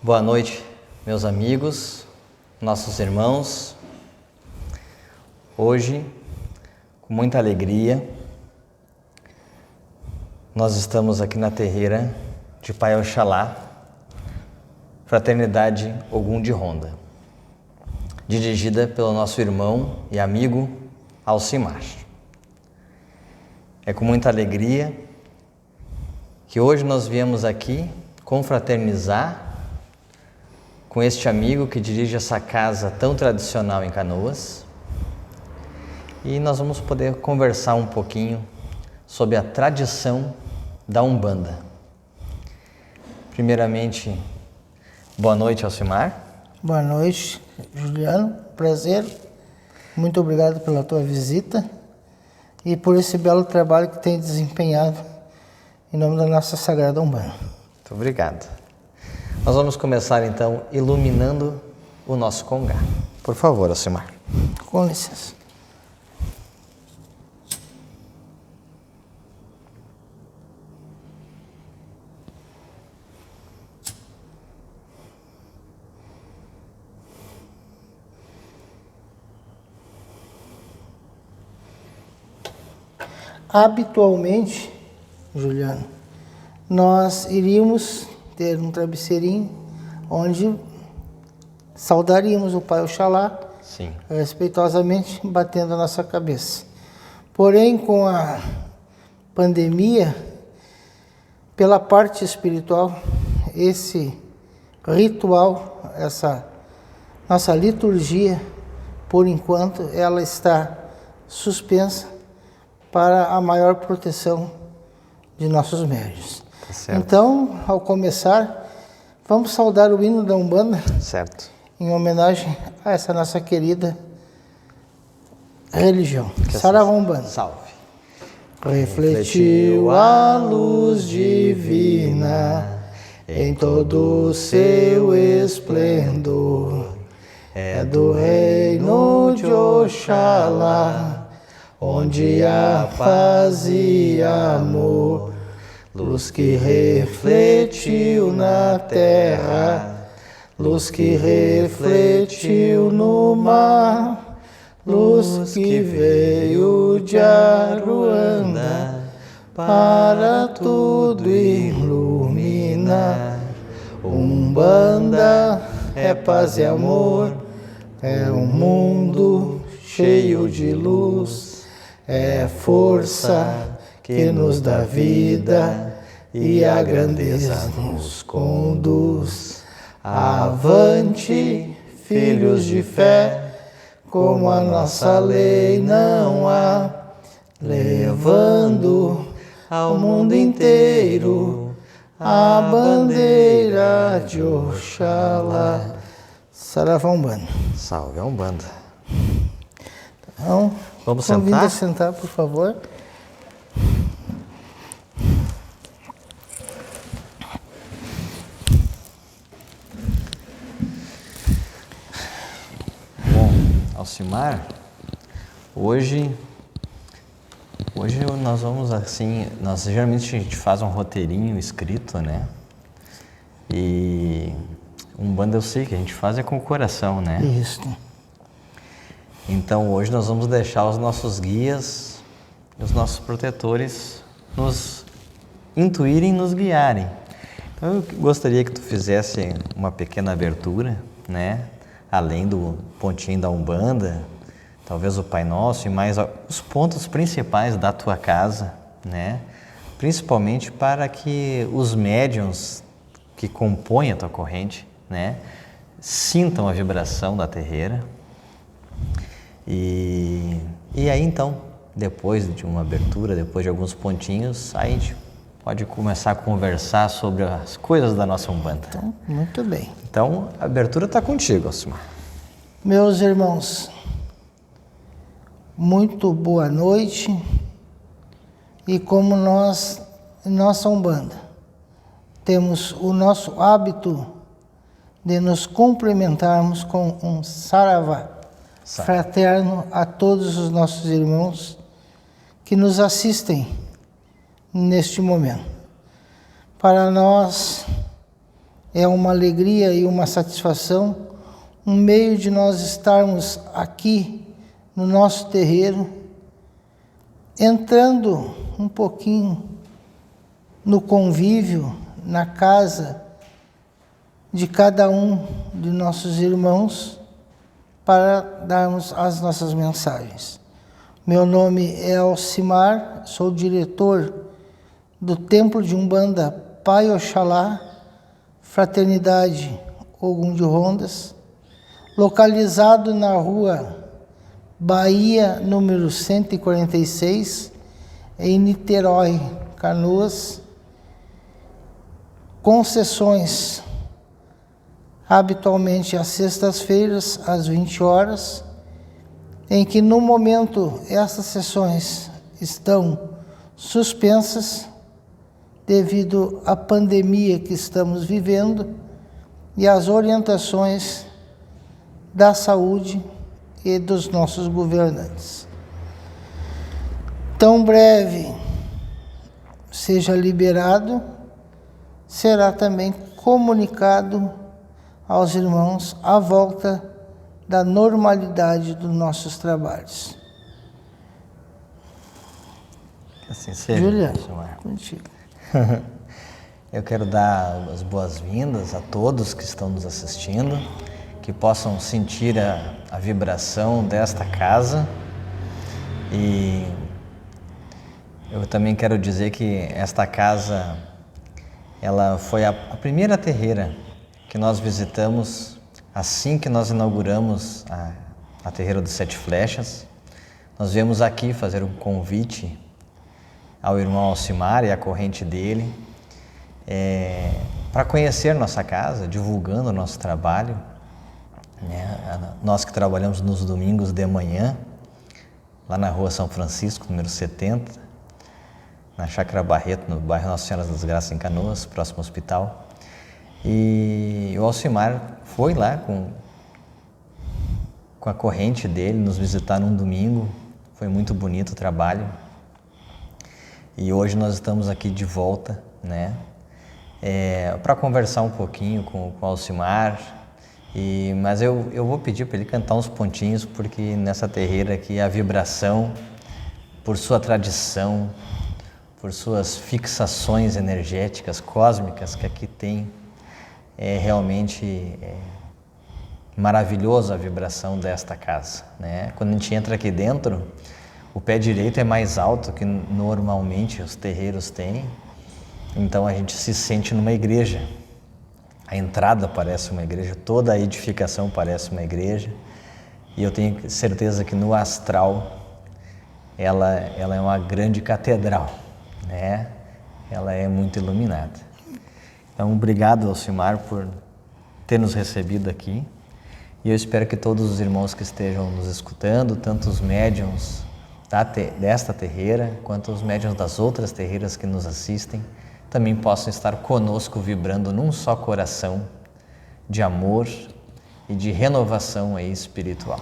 Boa noite, meus amigos, nossos irmãos. Hoje, com muita alegria, nós estamos aqui na terreira de Pai Oxalá, Fraternidade Ogum de Ronda, dirigida pelo nosso irmão e amigo Alcimar. É com muita alegria que hoje nós viemos aqui confraternizar com este amigo que dirige essa casa tão tradicional em Canoas, e nós vamos poder conversar um pouquinho sobre a tradição da Umbanda. Primeiramente, boa noite, Alcimar. Boa noite, Juliano. Prazer. Muito obrigado pela tua visita e por esse belo trabalho que tem desempenhado em nome da nossa Sagrada Umbanda. Muito obrigado. Nós vamos começar então iluminando o nosso congá. Por favor, Alcimar. Com licença. Habitualmente, Juliano, nós iríamos ter um travesseirinho onde saudaríamos o Pai Oxalá, Sim. respeitosamente, batendo a nossa cabeça. Porém, com a pandemia, pela parte espiritual, esse ritual, essa nossa liturgia, por enquanto, ela está suspensa para a maior proteção de nossos médiuns. Certo. Então, ao começar, vamos saudar o hino da Umbanda, Certo. em homenagem a essa nossa querida religião. Saravá Umbanda. Salve. Refletiu a luz divina em todo o seu esplendor. É do reino de Oxalá, onde há paz e amor. Luz que refletiu na terra, luz que refletiu no mar, luz que veio de Aruanda para tudo iluminar. Umbanda é paz e amor, é um mundo cheio de luz, é força que nos dá vida e a grandeza nos conduz. Avante, filhos de fé, como a nossa lei não há, levando ao mundo inteiro a bandeira de Oxalá. Saravá Umbanda. Salve a Umbanda. Então, Vamos convido sentar? a sentar, por favor. Alcimar, hoje nós vamos assim, geralmente a gente faz um roteirinho escrito, né? E Umbanda eu sei que a gente faz é com o coração, né? Isso. Então hoje nós vamos deixar os nossos guias, os nossos protetores nos intuírem, nos guiarem. Então eu gostaria que tu fizesse uma pequena abertura, né? Além do pontinho da Umbanda, talvez o Pai Nosso e mais os pontos principais da tua casa, né? Principalmente para que os médiuns que compõem a tua corrente, né, sintam a vibração da terreira. E aí então, depois de uma abertura, depois de alguns pontinhos, aí a gente pode começar a conversar sobre as coisas da nossa Umbanda. Então, muito bem. Então, a abertura está contigo, Alcimar. Meus irmãos, muito boa noite. E como nós, nossa Umbanda, temos o nosso hábito de nos cumprimentarmos com um saravá fraterno a todos os nossos irmãos que nos assistem neste momento. Para nós é uma alegria e uma satisfação, um meio de nós estarmos aqui no nosso terreiro, entrando um pouquinho no convívio, na casa de cada um de nossos irmãos, para darmos as nossas mensagens. Meu nome é Alcimar, sou diretor do Templo de Umbanda Pai Oxalá, Fraternidade Ogum de Rondas, localizado na rua Bahia, número 146, em Niterói, Canoas, com sessões habitualmente às sextas-feiras, às 20 horas, em que no momento essas sessões estão suspensas devido à pandemia que estamos vivendo e às orientações da saúde e dos nossos governantes. Tão breve seja liberado, será também comunicado aos irmãos a volta da normalidade dos nossos trabalhos. Assim seja. Juliano, contigo. Eu quero dar as boas-vindas a todos que estão nos assistindo, que possam sentir a vibração desta casa. E eu também quero dizer que esta casa, ela foi a primeira terreira que nós visitamos assim que nós inauguramos a Terreira dos Sete Flechas. Nós viemos aqui fazer um convite ao irmão Alcimar e à corrente dele, para conhecer nossa casa, divulgando o nosso trabalho, né? Nós que trabalhamos nos domingos de manhã, lá na rua São Francisco, número 70, na Chácara Barreto, no bairro Nossa Senhora das Graças, em Canoas, próximo ao hospital. E o Alcimar foi lá com a corrente dele nos visitar num domingo. Foi muito bonito o trabalho. E hoje nós estamos aqui de volta, né? Para conversar um pouquinho com o Alcimar. Mas eu vou pedir para ele cantar uns pontinhos, porque nessa terreira aqui a vibração, por sua tradição, por suas fixações energéticas, cósmicas que aqui tem, é realmente maravilhoso a vibração desta casa, né? Quando a gente entra aqui dentro, o pé direito é mais alto que normalmente os terreiros têm, então a gente se sente numa igreja. A entrada parece uma igreja, toda a edificação parece uma igreja, e eu tenho certeza que no astral ela é uma grande catedral, né? Ela é muito iluminada. Então, obrigado, Alcimar, por ter nos recebido aqui. E eu espero que todos os irmãos que estejam nos escutando, tanto os médiuns desta terreira, quanto os médiuns das outras terreiras que nos assistem, também possam estar conosco vibrando num só coração de amor e de renovação aí espiritual.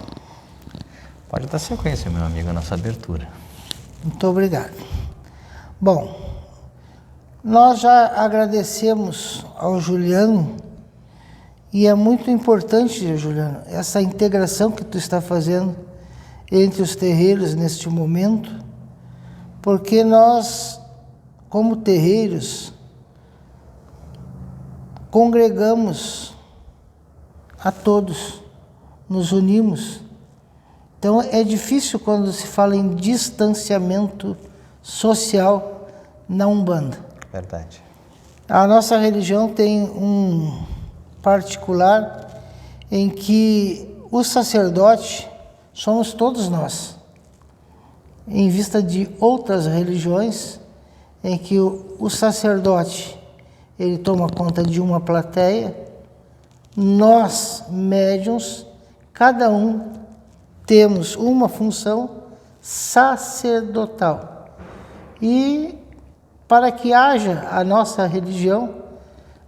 Pode dar sequência, meu amigo, a nossa abertura. Muito obrigado. Bom, nós já agradecemos ao Juliano, e é muito importante, Juliano, essa integração que tu está fazendo entre os terreiros neste momento, porque nós, como terreiros, congregamos a todos, nos unimos. Então é difícil quando se fala em distanciamento social na Umbanda. Verdade. A nossa religião tem um particular em que o sacerdote somos todos nós. Em vista de outras religiões, em que o sacerdote ele toma conta de uma plateia, nós, médiuns, cada um temos uma função sacerdotal. E para que haja a nossa religião,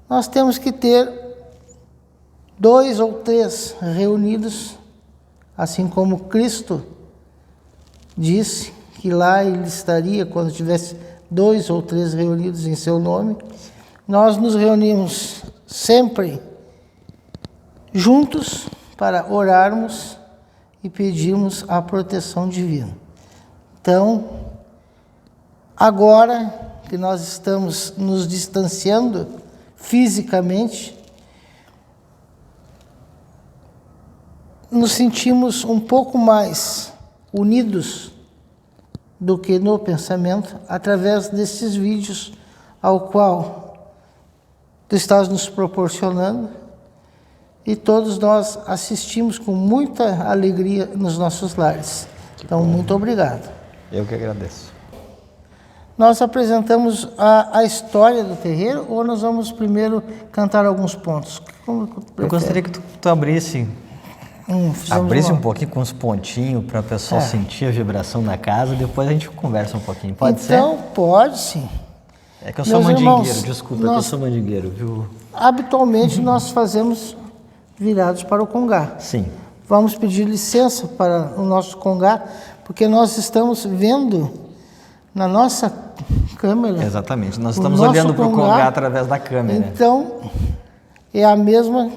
nós temos que ter 2 ou 3 reunidos, assim como Cristo disse que lá ele estaria quando tivesse 2 ou 3 reunidos em seu nome. nós nos reunimos sempre juntos para orarmos e pedirmos a proteção divina. Então, agora que nós estamos nos distanciando fisicamente, nos sentimos um pouco mais unidos do que no pensamento, através desses vídeos ao qual tu estás nos proporcionando, e todos nós assistimos com muita alegria nos nossos lares. Então, muito obrigado. Eu que agradeço. Nós apresentamos a história do terreiro, ou nós vamos primeiro cantar alguns pontos? Como tu prefere? Eu gostaria que tu abrisse Fizemos um pouquinho com os pontinhos para o pessoal sentir a vibração da casa, depois a gente conversa um pouquinho. Pode ser? Então, pode sim. É que eu sou Meus mandingueiro, irmãos, desculpa, é que eu sou mandingueiro, viu? Habitualmente nós fazemos virados para o congá. Sim. Vamos pedir licença para o nosso congá, porque nós estamos vendo na nossa câmera. Exatamente, nós o estamos nosso olhando para o congá através da câmera. Então, é a mesma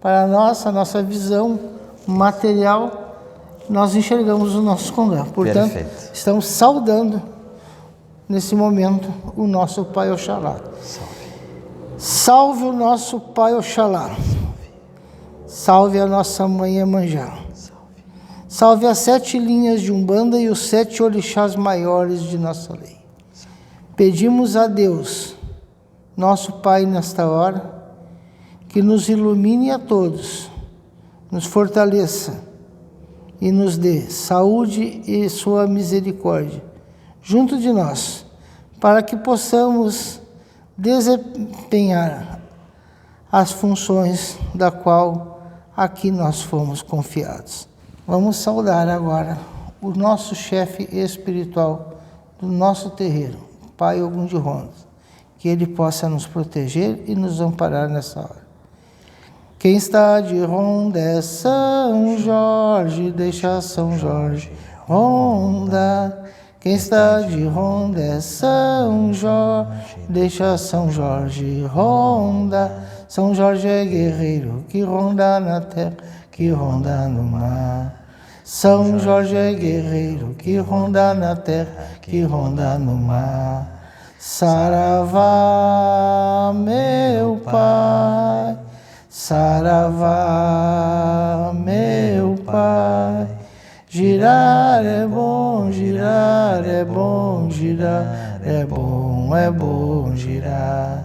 para a nossa visão material, nós enxergamos o nosso congá. Portanto, Perfeito. estamos saudando nesse momento o nosso Pai Oxalá. Salve o nosso Pai Oxalá. Salve a nossa Mãe Iemanjá. Salve as 7 linhas de Umbanda e os 7 orixás maiores de nossa lei. Pedimos a Deus, nosso Pai, nesta hora, que nos ilumine a todos, nos fortaleça e nos dê saúde e sua misericórdia junto de nós, para que possamos desempenhar as funções da qual aqui nós fomos confiados. Vamos saudar agora o nosso chefe espiritual do nosso terreiro, Pai Ogum de Rondas, que ele possa nos proteger e nos amparar nessa hora. Quem está de ronda é São Jorge, deixa São Jorge ronda. Quem está de ronda é São Jorge, deixa São Jorge ronda. São Jorge é guerreiro que ronda na terra, que ronda no mar. São Jorge é guerreiro que ronda na terra, que ronda no mar. Saravá, meu Pai, saravá, meu Pai. Girar é bom, girar é bom, girar é bom girar.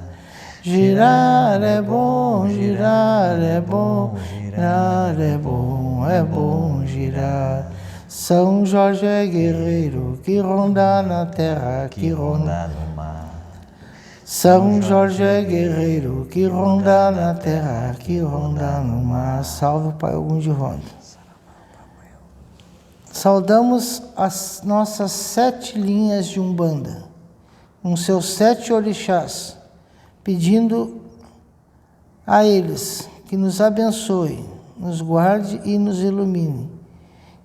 Girar é bom, girar é bom, girar é bom girar. São Jorge é guerreiro que ronda na terra, que ronda no mar. São Jorge é guerreiro que ronda na terra, que ronda no mar. Salve o Pai Ogum de Ronda. Saudamos as nossas 7 linhas de Umbanda, com seus 7 orixás, pedindo a eles que nos abençoe, nos guarde e nos ilumine,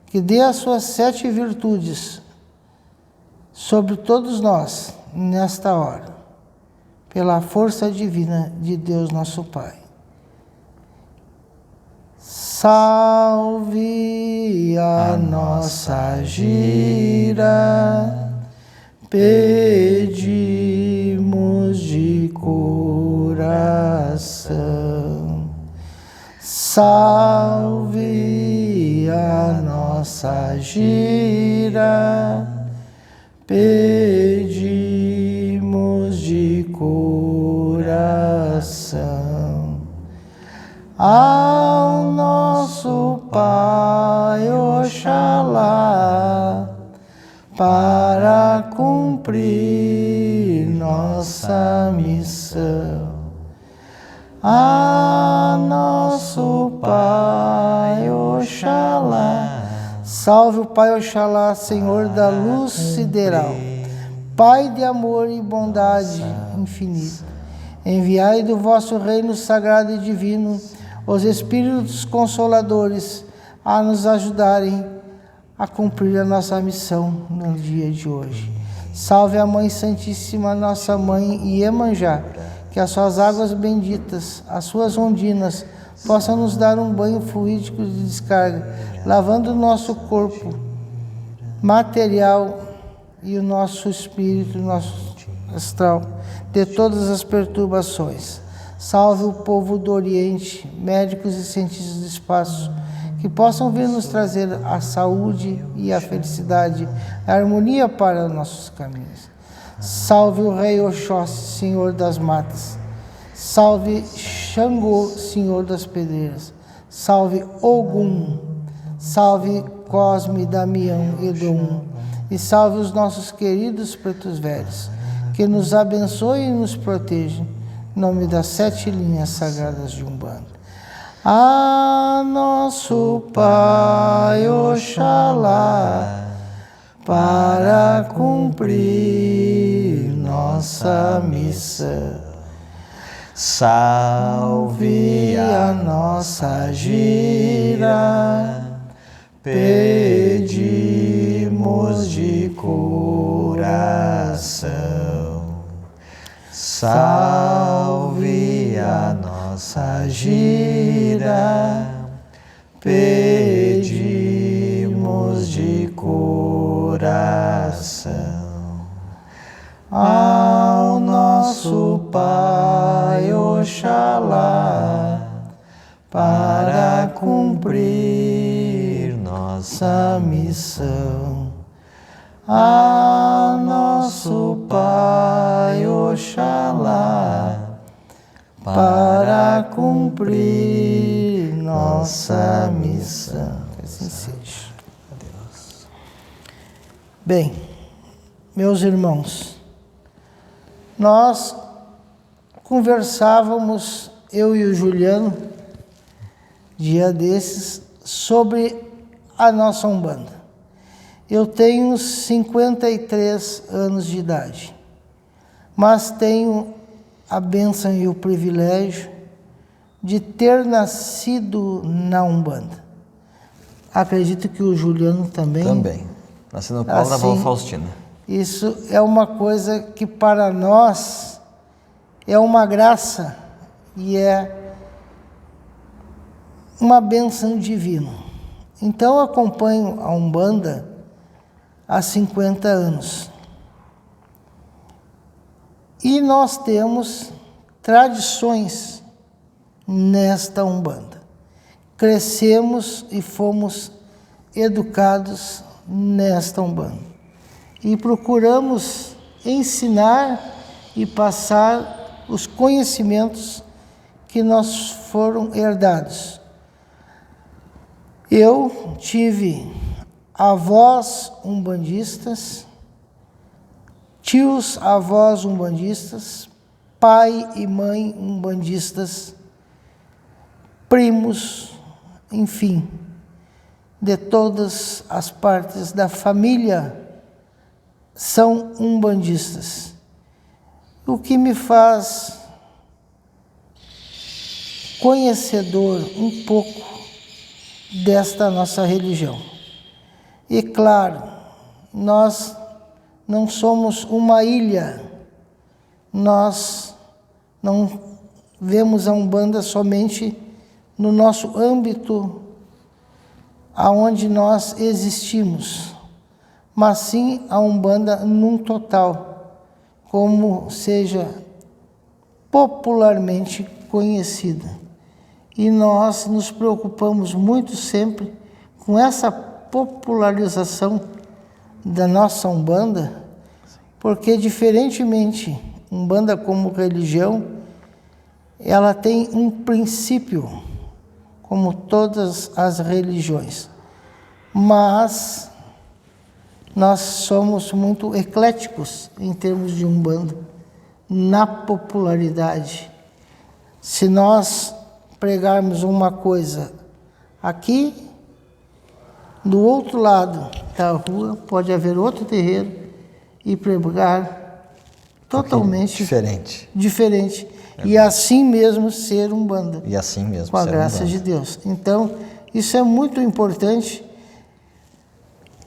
que dê as suas 7 virtudes sobre todos nós nesta hora, pela força divina de Deus nosso Pai. Salve a nossa gira, pedimos de coração. Salve a nossa gira, pedimos de coração. Ao nosso Pai Oxalá, para cumprir nossa missão. A nosso Pai Oxalá. Salve o Pai Oxalá, Senhor da luz sideral, Pai de amor e bondade infinita. Enviai do vosso reino sagrado e divino os Espíritos Consoladores a nos ajudarem a cumprir a nossa missão no dia de hoje. Salve a Mãe Santíssima, nossa Mãe Iemanjá, que as suas águas benditas, as suas ondinas, possam nos dar um banho fluídico de descarga, lavando o nosso corpo material e o nosso espírito, o nosso astral, de todas as perturbações. Salve o povo do Oriente, médicos e cientistas do espaço, que possam vir nos trazer a saúde e a felicidade, a harmonia para nossos caminhos. Salve o rei Oxóssi, senhor das matas. Salve Xangô, senhor das pedreiras. Salve Ogum. Salve Cosme, Damião e Dom. E salve os nossos queridos pretos velhos, que nos abençoem e nos protejam, em nome das 7 linhas sagradas de Umbanda. A nosso Pai Oxalá, para cumprir nossa missão, salve a nossa gira, pedimos de coração. Salve a nossa gira, pedimos de coração. Ao nosso Pai Oxalá, para cumprir nossa missão. A nosso Pai Oxalá, para cumprir nossa missão. Que assim seja. Adeus. Bem, meus irmãos, nós conversávamos, eu e o Juliano, dia desses, sobre a nossa Umbanda. Eu tenho 53 anos de idade, mas tenho a bênção e o privilégio de ter nascido na Umbanda. Acredito que o Juliano também. Também. Nasci no colo da avó Faustina. Isso é uma coisa que para nós é uma graça e é uma bênção divina. Então eu acompanho a Umbanda há 50 anos. E nós temos tradições nesta Umbanda. Crescemos e fomos educados nesta Umbanda. E procuramos ensinar e passar os conhecimentos que nos foram herdados. Eu tive avós umbandistas, tios, avós umbandistas, pai e mãe umbandistas, primos, enfim, de todas as partes da família são umbandistas. O que me faz conhecedor um pouco desta nossa religião. E claro, nós não somos uma ilha, nós não vemos a Umbanda somente no nosso âmbito aonde nós existimos, mas sim a Umbanda num total, como seja popularmente conhecida. E nós nos preocupamos muito sempre com essa popularização da nossa Umbanda, porque diferentemente, Umbanda como religião, ela tem um princípio, como todas as religiões, mas nós somos muito ecléticos em termos de Umbanda, na popularidade. Se nós pregarmos uma coisa aqui, do outro lado da rua pode haver outro terreiro e pregar totalmente diferente. E assim mesmo ser Umbanda. E assim mesmo com a graça de Deus. Então, isso é muito importante,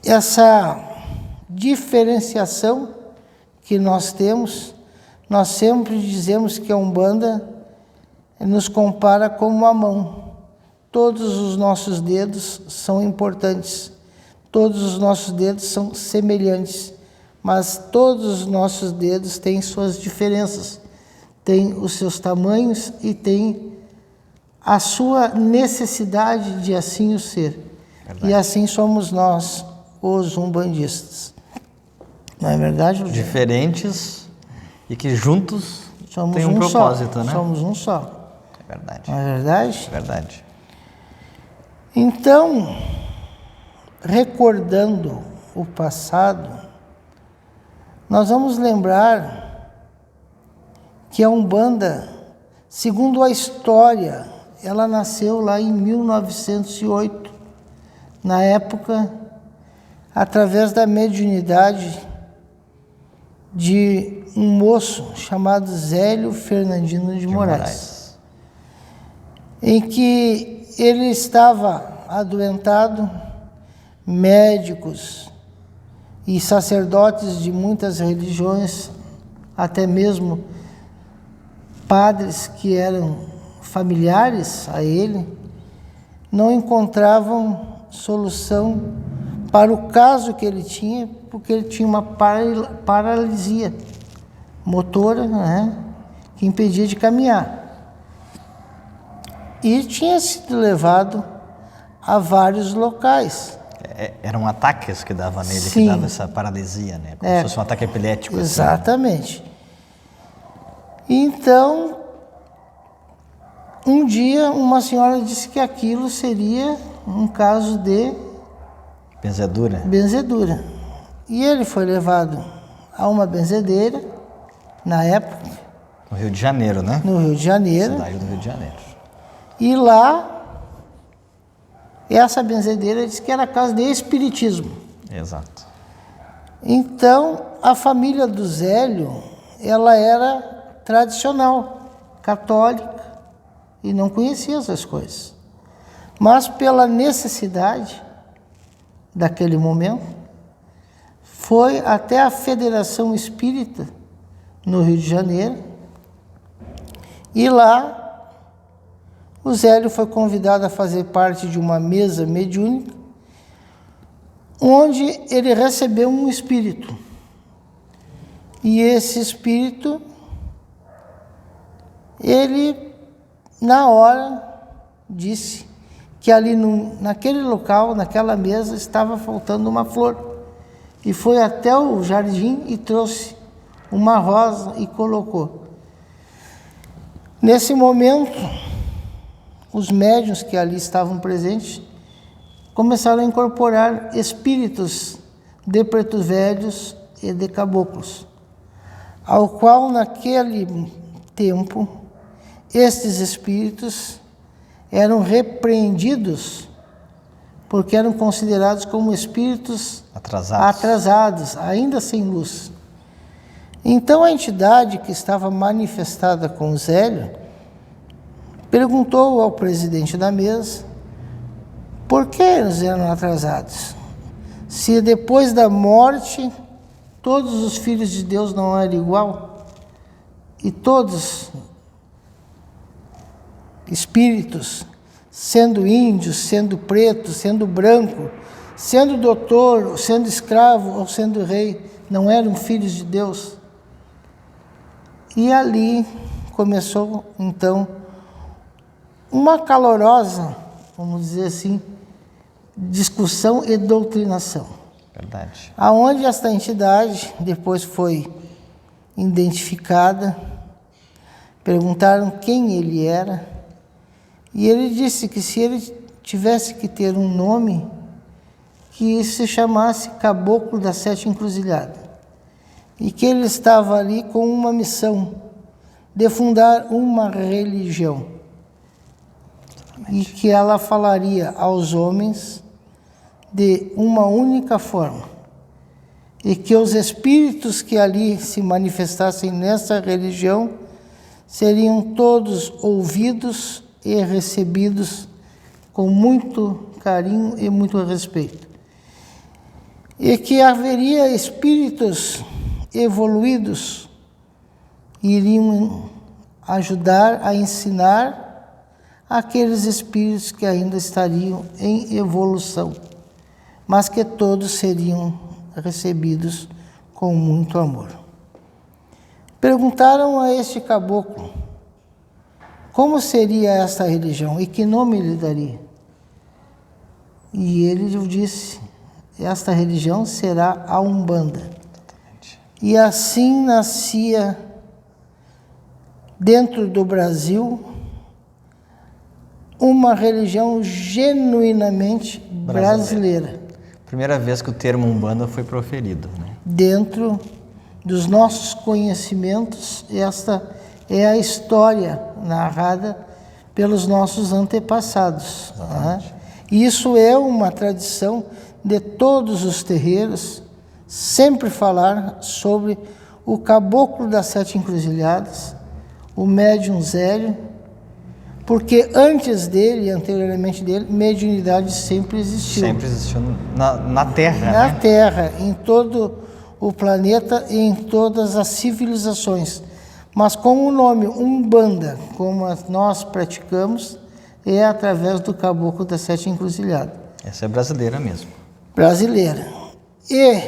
essa diferenciação que nós temos Nós sempre dizemos que a Umbanda nos compara como uma mão. Todos os nossos dedos são importantes, todos os nossos dedos são semelhantes, mas todos os nossos dedos têm suas diferenças, têm os seus tamanhos e têm a sua necessidade de assim o ser. Verdade. E assim somos nós, os umbandistas. Não é verdade, Rogério? Diferentes e que juntos somos têm um propósito, só, né? Somos um só. É verdade. Não é verdade? É verdade. Então, recordando o passado, nós vamos lembrar que a Umbanda, segundo a história, ela nasceu lá em 1908, na época, através da mediunidade de um moço chamado Zélio Fernandino de Moraes, em que ele estava adoentado, médicos e sacerdotes de muitas religiões, até mesmo padres que eram familiares a ele, não encontravam solução para o caso que ele tinha, porque ele tinha uma paralisia motora, né, que impedia de caminhar. E tinha sido levado a vários locais. Eram ataques que dava nele, Sim. que dava essa paralisia, né? Como se fosse um ataque epilético. Exatamente. Assim. Então, um dia uma senhora disse que aquilo seria um caso de benzedura. E ele foi levado a uma benzedeira, na época. No Rio de Janeiro, né? No Rio de Janeiro. Cidade do Rio de Janeiro. E lá, essa benzedeira disse que era casa de espiritismo. Exato. Então, a família do Zélio, ela era tradicional, católica, e não conhecia essas coisas. Mas pela necessidade daquele momento, foi até a Federação Espírita, no Rio de Janeiro, e lá o Zélio foi convidado a fazer parte de uma mesa mediúnica, onde ele recebeu um espírito. E esse espírito, ele, na hora, disse que ali naquele local, naquela mesa, estava faltando uma flor. E foi até o jardim e trouxe uma rosa e colocou. Nesse momento, os médiuns que ali estavam presentes começaram a incorporar espíritos de pretos velhos e de caboclos, ao qual naquele tempo estes espíritos eram repreendidos porque eram considerados como espíritos atrasados, ainda sem luz. Então a entidade que estava manifestada com o Zélio perguntou ao presidente da mesa por que eles eram atrasados. Se depois da morte todos os filhos de Deus não eram igual, e todos espíritos, sendo índios, sendo preto, sendo branco, sendo doutor, sendo escravo ou sendo rei, não eram filhos de Deus. E ali começou, então, uma calorosa, vamos dizer assim, discussão e doutrinação. Verdade. Aonde esta entidade depois foi identificada, perguntaram quem ele era, e ele disse que se ele tivesse que ter um nome, que se chamasse Caboclo das Sete Encruzilhadas, e que ele estava ali com uma missão de fundar uma religião, e que ela falaria aos homens de uma única forma, e que os espíritos que ali se manifestassem nessa religião seriam todos ouvidos e recebidos com muito carinho e muito respeito, e que haveria espíritos evoluídos iriam ajudar a ensinar aqueles espíritos que ainda estariam em evolução, mas que todos seriam recebidos com muito amor. Perguntaram a este caboclo como seria esta religião e que nome lhe daria. E ele lhe disse: esta religião será a Umbanda. Exatamente. E assim nascia dentro do Brasil uma religião genuinamente brasileira. Primeira vez que o termo Umbanda foi proferido, né? Dentro dos nossos conhecimentos, esta é a história narrada pelos nossos antepassados. Né? Isso é uma tradição de todos os terreiros, sempre falar sobre o caboclo das 7 encruzilhadas, o médium Zélio, porque antes dele, anteriormente dele, mediunidade sempre existiu. Sempre existiu na Terra, Na né? Terra, em todo o planeta e em todas as civilizações. Mas com o nome Umbanda, como nós praticamos, é através do caboclo das 7 encruzilhadas. Essa é brasileira mesmo. Brasileira. E,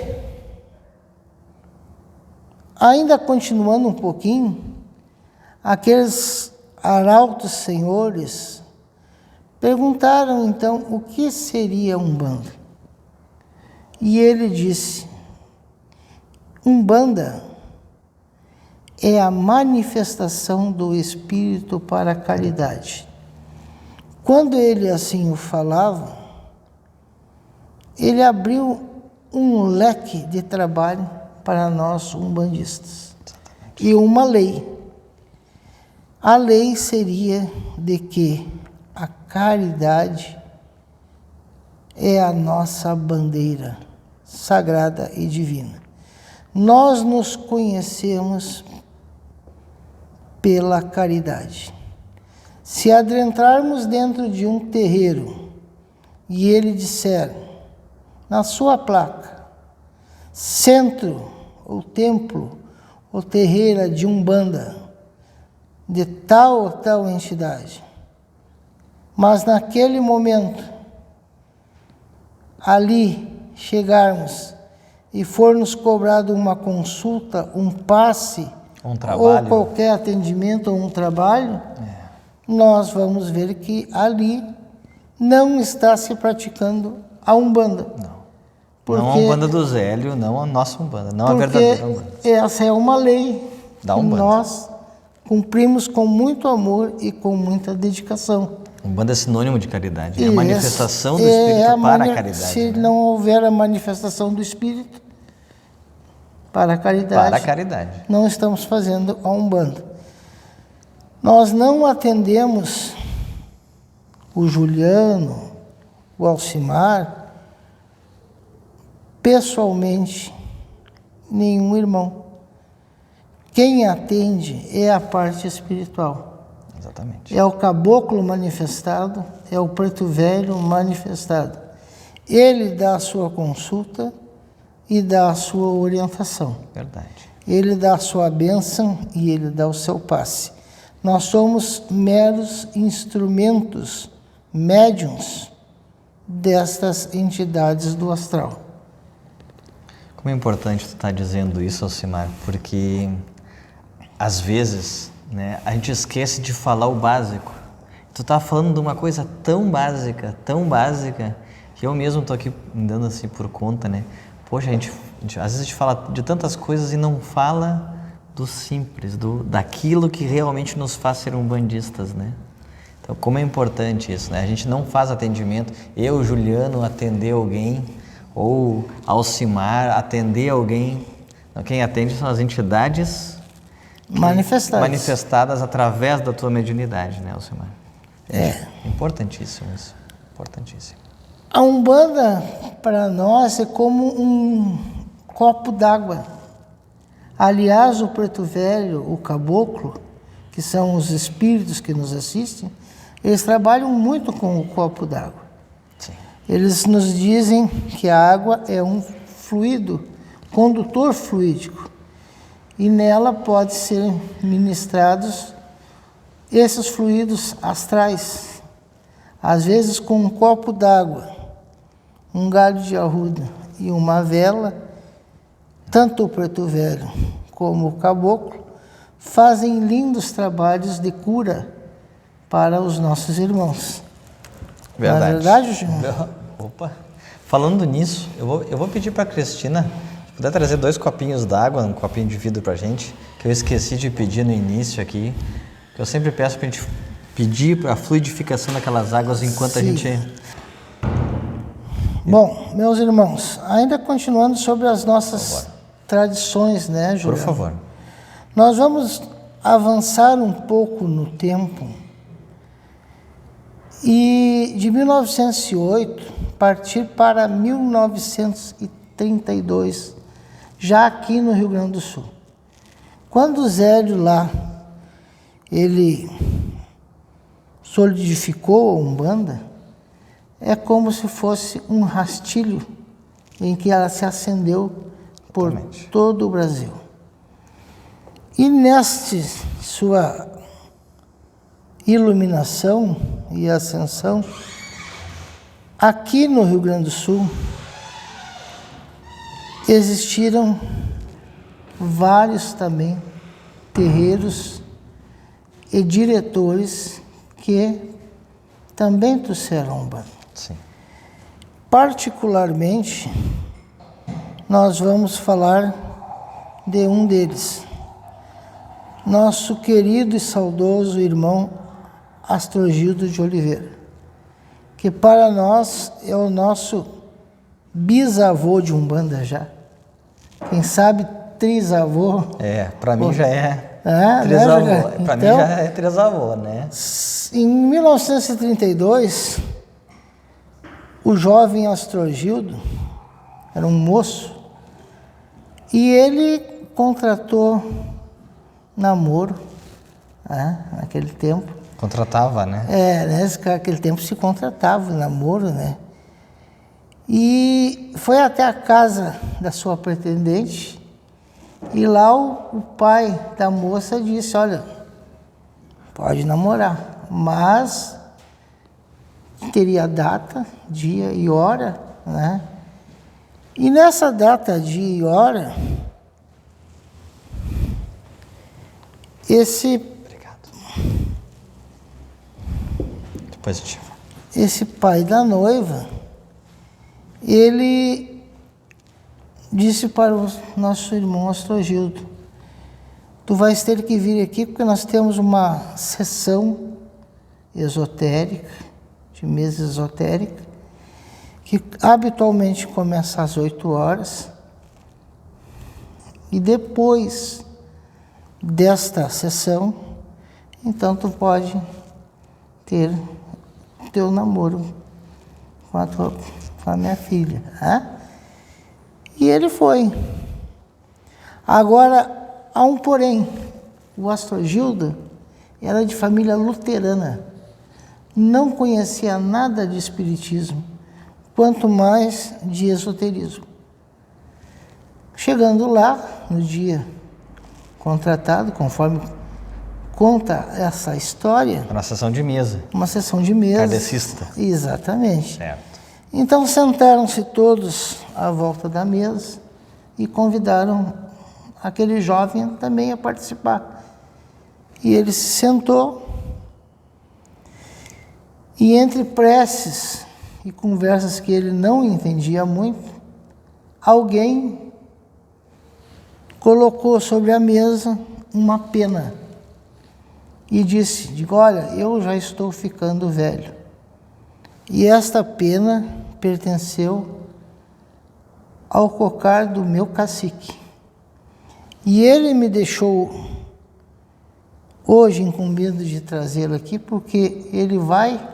ainda continuando um pouquinho, aqueles arautos senhores perguntaram então o que seria Umbanda. E ele disse: Umbanda é a manifestação do Espírito para a caridade. Quando ele assim o falava, ele abriu um leque de trabalho para nós umbandistas. E uma lei. A lei seria de que a caridade é a nossa bandeira sagrada e divina. Nós nos conhecemos pela caridade. Se adentrarmos dentro de um terreiro e ele disser na sua placa, centro ou templo ou terreira de Umbanda, de tal ou tal entidade, mas naquele momento, ali chegarmos e for nos cobrado uma consulta, um passe, Um trabalho. ou qualquer atendimento ou um trabalho, nós vamos ver que ali não está se praticando a Umbanda. Não. Porque, não a Umbanda do Zélio, não a nossa Umbanda, não a verdadeira Umbanda. Essa é uma lei Da que Umbanda. nós cumprimos com muito amor e com muita dedicação. Umbanda é sinônimo de caridade, é a E manifestação do essa Espírito é para a caridade. Se né? não houver a manifestação do Espírito para a caridade, Para a caridade. não estamos fazendo a Umbanda. Nós não atendemos o Juliano, o Alcimar, pessoalmente, nenhum irmão. Quem atende é a parte espiritual. Exatamente. É o caboclo manifestado, é o preto velho manifestado. Ele dá a sua consulta e dá a sua orientação. Verdade. Ele dá a sua bênção e ele dá o seu passe. Nós somos meros instrumentos, médiuns destas entidades do astral. Como é importante tu estar dizendo isso, Alcimar, porque às vezes, né, a gente esquece de falar o básico. Tu tá falando de uma coisa tão básica, que eu mesmo tô aqui me dando assim por conta, né? Poxa, às vezes a gente fala de tantas coisas e não fala do simples, daquilo que realmente nos faz ser umbandistas, né? Então, como é importante isso, né? A gente não faz atendimento, eu, Juliano, atender alguém, ou Alcimar, atender alguém. Não, quem atende são as entidades manifestadas através da tua mediunidade, né, Alcimar? É importantíssimo isso, importantíssimo. A Umbanda, para nós, é como um copo d'água. Aliás, o preto velho, o caboclo, que são os espíritos que nos assistem, eles trabalham muito com o copo d'água. Eles nos dizem que a água é um fluido, condutor fluídico. e nela pode ser ministrados esses fluidos astrais, às vezes com um copo d'água, um galho de arruda e uma vela. Tanto o preto velho como o caboclo fazem lindos trabalhos de cura para os nossos irmãos. Verdade. Não é verdade, Gilmar? Opa! Falando nisso, eu vou pedir para a Cristina, se puder trazer 2 copinhos d'água, um copinho de vidro para a gente, que eu esqueci de pedir no início aqui. Eu sempre peço para a gente pedir a fluidificação daquelas águas enquanto a gente... Bom, meus irmãos, ainda continuando sobre as nossas tradições, né, Juliano? Por favor. Nós vamos avançar um pouco no tempo e de 1908 partir para 1932, já aqui no Rio Grande do Sul. Quando o Zélio lá, ele solidificou a Umbanda, é como se fosse um rastilho em que ela se acendeu por todo o Brasil. E nesta sua iluminação e ascensão, aqui no Rio Grande do Sul, existiram vários também terreiros e diretores que também trouxeram Umbanda. Sim. Particularmente, nós vamos falar de um deles, nosso querido e saudoso irmão Astrogildo de Oliveira, que para nós é o nosso bisavô de Umbanda já. Quem sabe trisavô. Para mim já é trisavô. Né, para mim já é trisavô, né? Em 1932, o jovem Astrogildo era um moço e ele contratou namoro, naquele tempo. Contratava, né? Naquele tempo se contratava namoro, né? E foi até a casa da sua pretendente e lá o pai da moça disse, olha, pode namorar, mas teria data, dia e hora, né? E nessa data, dia e hora, esse pai da noiva, ele disse para o nosso irmão Astrogildo, tu vais ter que vir aqui porque nós temos uma sessão esotérica, de mesa esotérica, que habitualmente começa às 8 horas e depois desta sessão, então tu pode ter teu namoro com a minha filha. E ele foi. Agora, há um porém. O Astrogildo era de família luterana. Não conhecia nada de espiritismo, quanto mais de esoterismo. Chegando lá, no dia contratado, conforme conta essa história... Uma sessão de mesa. Uma sessão de mesa. Kardecista. Exatamente. Certo. Então sentaram-se todos à volta da mesa e convidaram aquele jovem também a participar. E ele se sentou e entre preces e conversas que ele não entendia muito, alguém colocou sobre a mesa uma pena e disse, olha, eu já estou ficando velho. E esta pena pertenceu ao cocar do meu cacique. E ele me deixou hoje incumbido de trazê-lo aqui, porque ele vai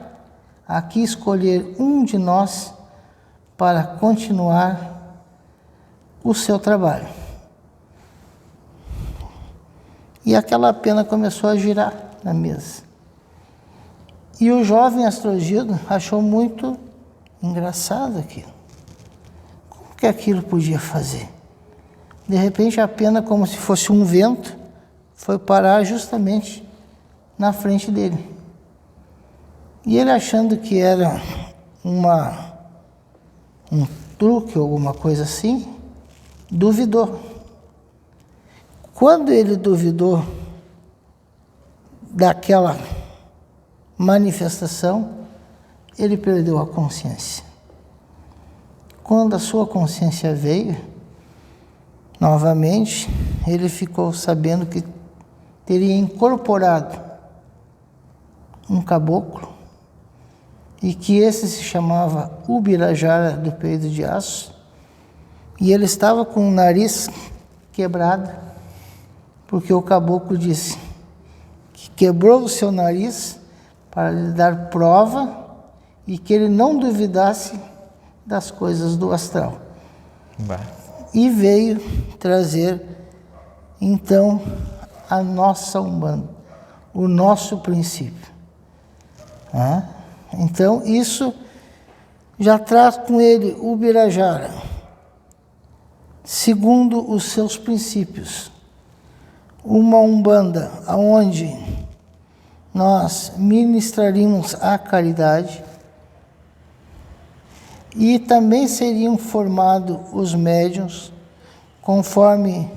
aqui escolher um de nós para continuar o seu trabalho. E aquela pena começou a girar na mesa. E o jovem Astrogildo achou muito engraçado aquilo. Como que aquilo podia fazer? De repente a pena, como se fosse um vento, foi parar justamente na frente dele. E ele, achando que era um truque ou alguma coisa assim, duvidou. Quando ele duvidou daquela manifestação, ele perdeu a consciência. Quando a sua consciência veio, novamente, ele ficou sabendo que teria incorporado um caboclo e que esse se chamava Ubirajara do Peito de Aço, e ele estava com o nariz quebrado, porque o caboclo disse que quebrou o seu nariz para lhe dar prova e que ele não duvidasse das coisas do astral. Bah. E veio trazer, então, a nossa Umbanda, o nosso princípio. Então, isso já traz com ele o Ubirajara, segundo os seus princípios. Uma Umbanda onde nós ministraríamos a caridade e também seriam formados os médiuns conforme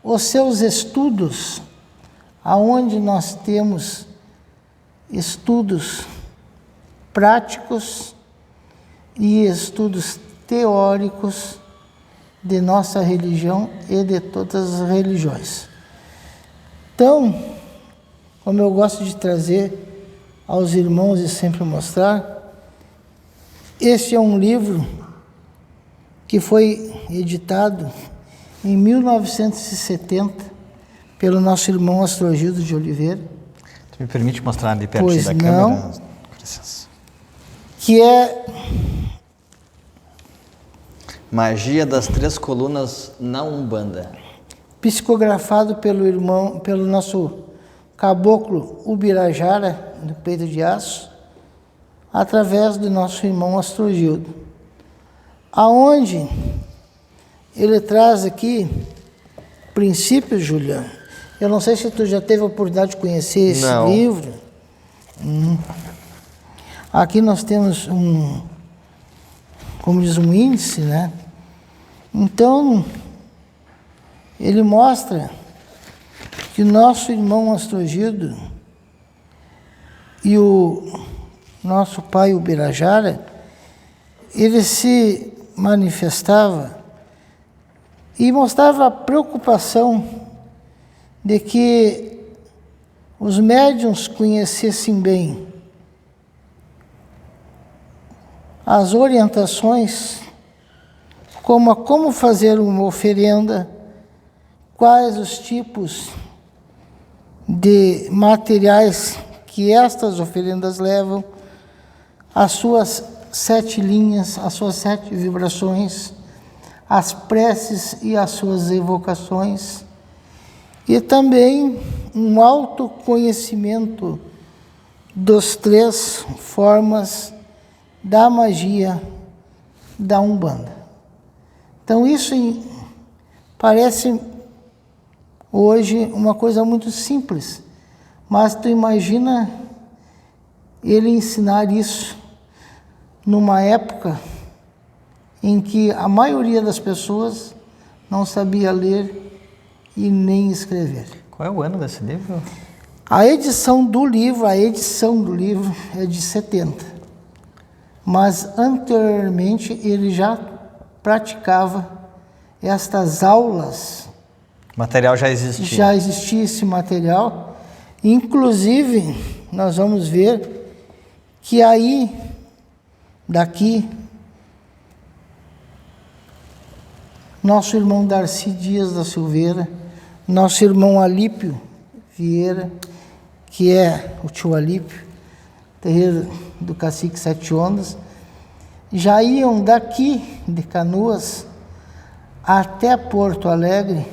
os seus estudos, aonde nós temos estudos práticos e estudos teóricos de nossa religião e de todas as religiões. Então, como eu gosto de trazer aos irmãos e sempre mostrar, este é um livro que foi editado em 1970 pelo nosso irmão Astrogildo de Oliveira. Tu me permite mostrar ali pertinho da câmera? Com licença. Que é Magia das Três Colunas na Umbanda. psicografado pelo nosso caboclo Ubirajara do Peito de Aço, através do nosso irmão Astrogildo, aonde ele traz aqui princípios, Juliano. Eu não sei se tu já teve a oportunidade de conhecer esse livro. Aqui nós temos como diz, um índice, né? Então, ele mostra que o nosso irmão Astrogildo e o nosso pai Ubirajara, ele se manifestava e mostrava a preocupação de que os médiuns conhecessem bem as orientações, como fazer uma oferenda, quais os tipos de materiais que estas oferendas levam, as suas 7 linhas, as suas 7 vibrações, as preces e as suas evocações, e também um autoconhecimento das 3 formas da magia da Umbanda. Então isso parece hoje uma coisa muito simples, mas tu imagina ele ensinar isso numa época em que a maioria das pessoas não sabia ler e nem escrever. Qual é o ano desse livro? A edição do livro é de 70. Mas anteriormente ele já praticava estas aulas. O material já existia. Já existia esse material. Inclusive, nós vamos ver que daqui, nosso irmão Darcy Dias da Silveira, nosso irmão Alípio Vieira, que é o tio Alípio, terreiro do Cacique Sete Ondas, já iam daqui de Canoas até Porto Alegre,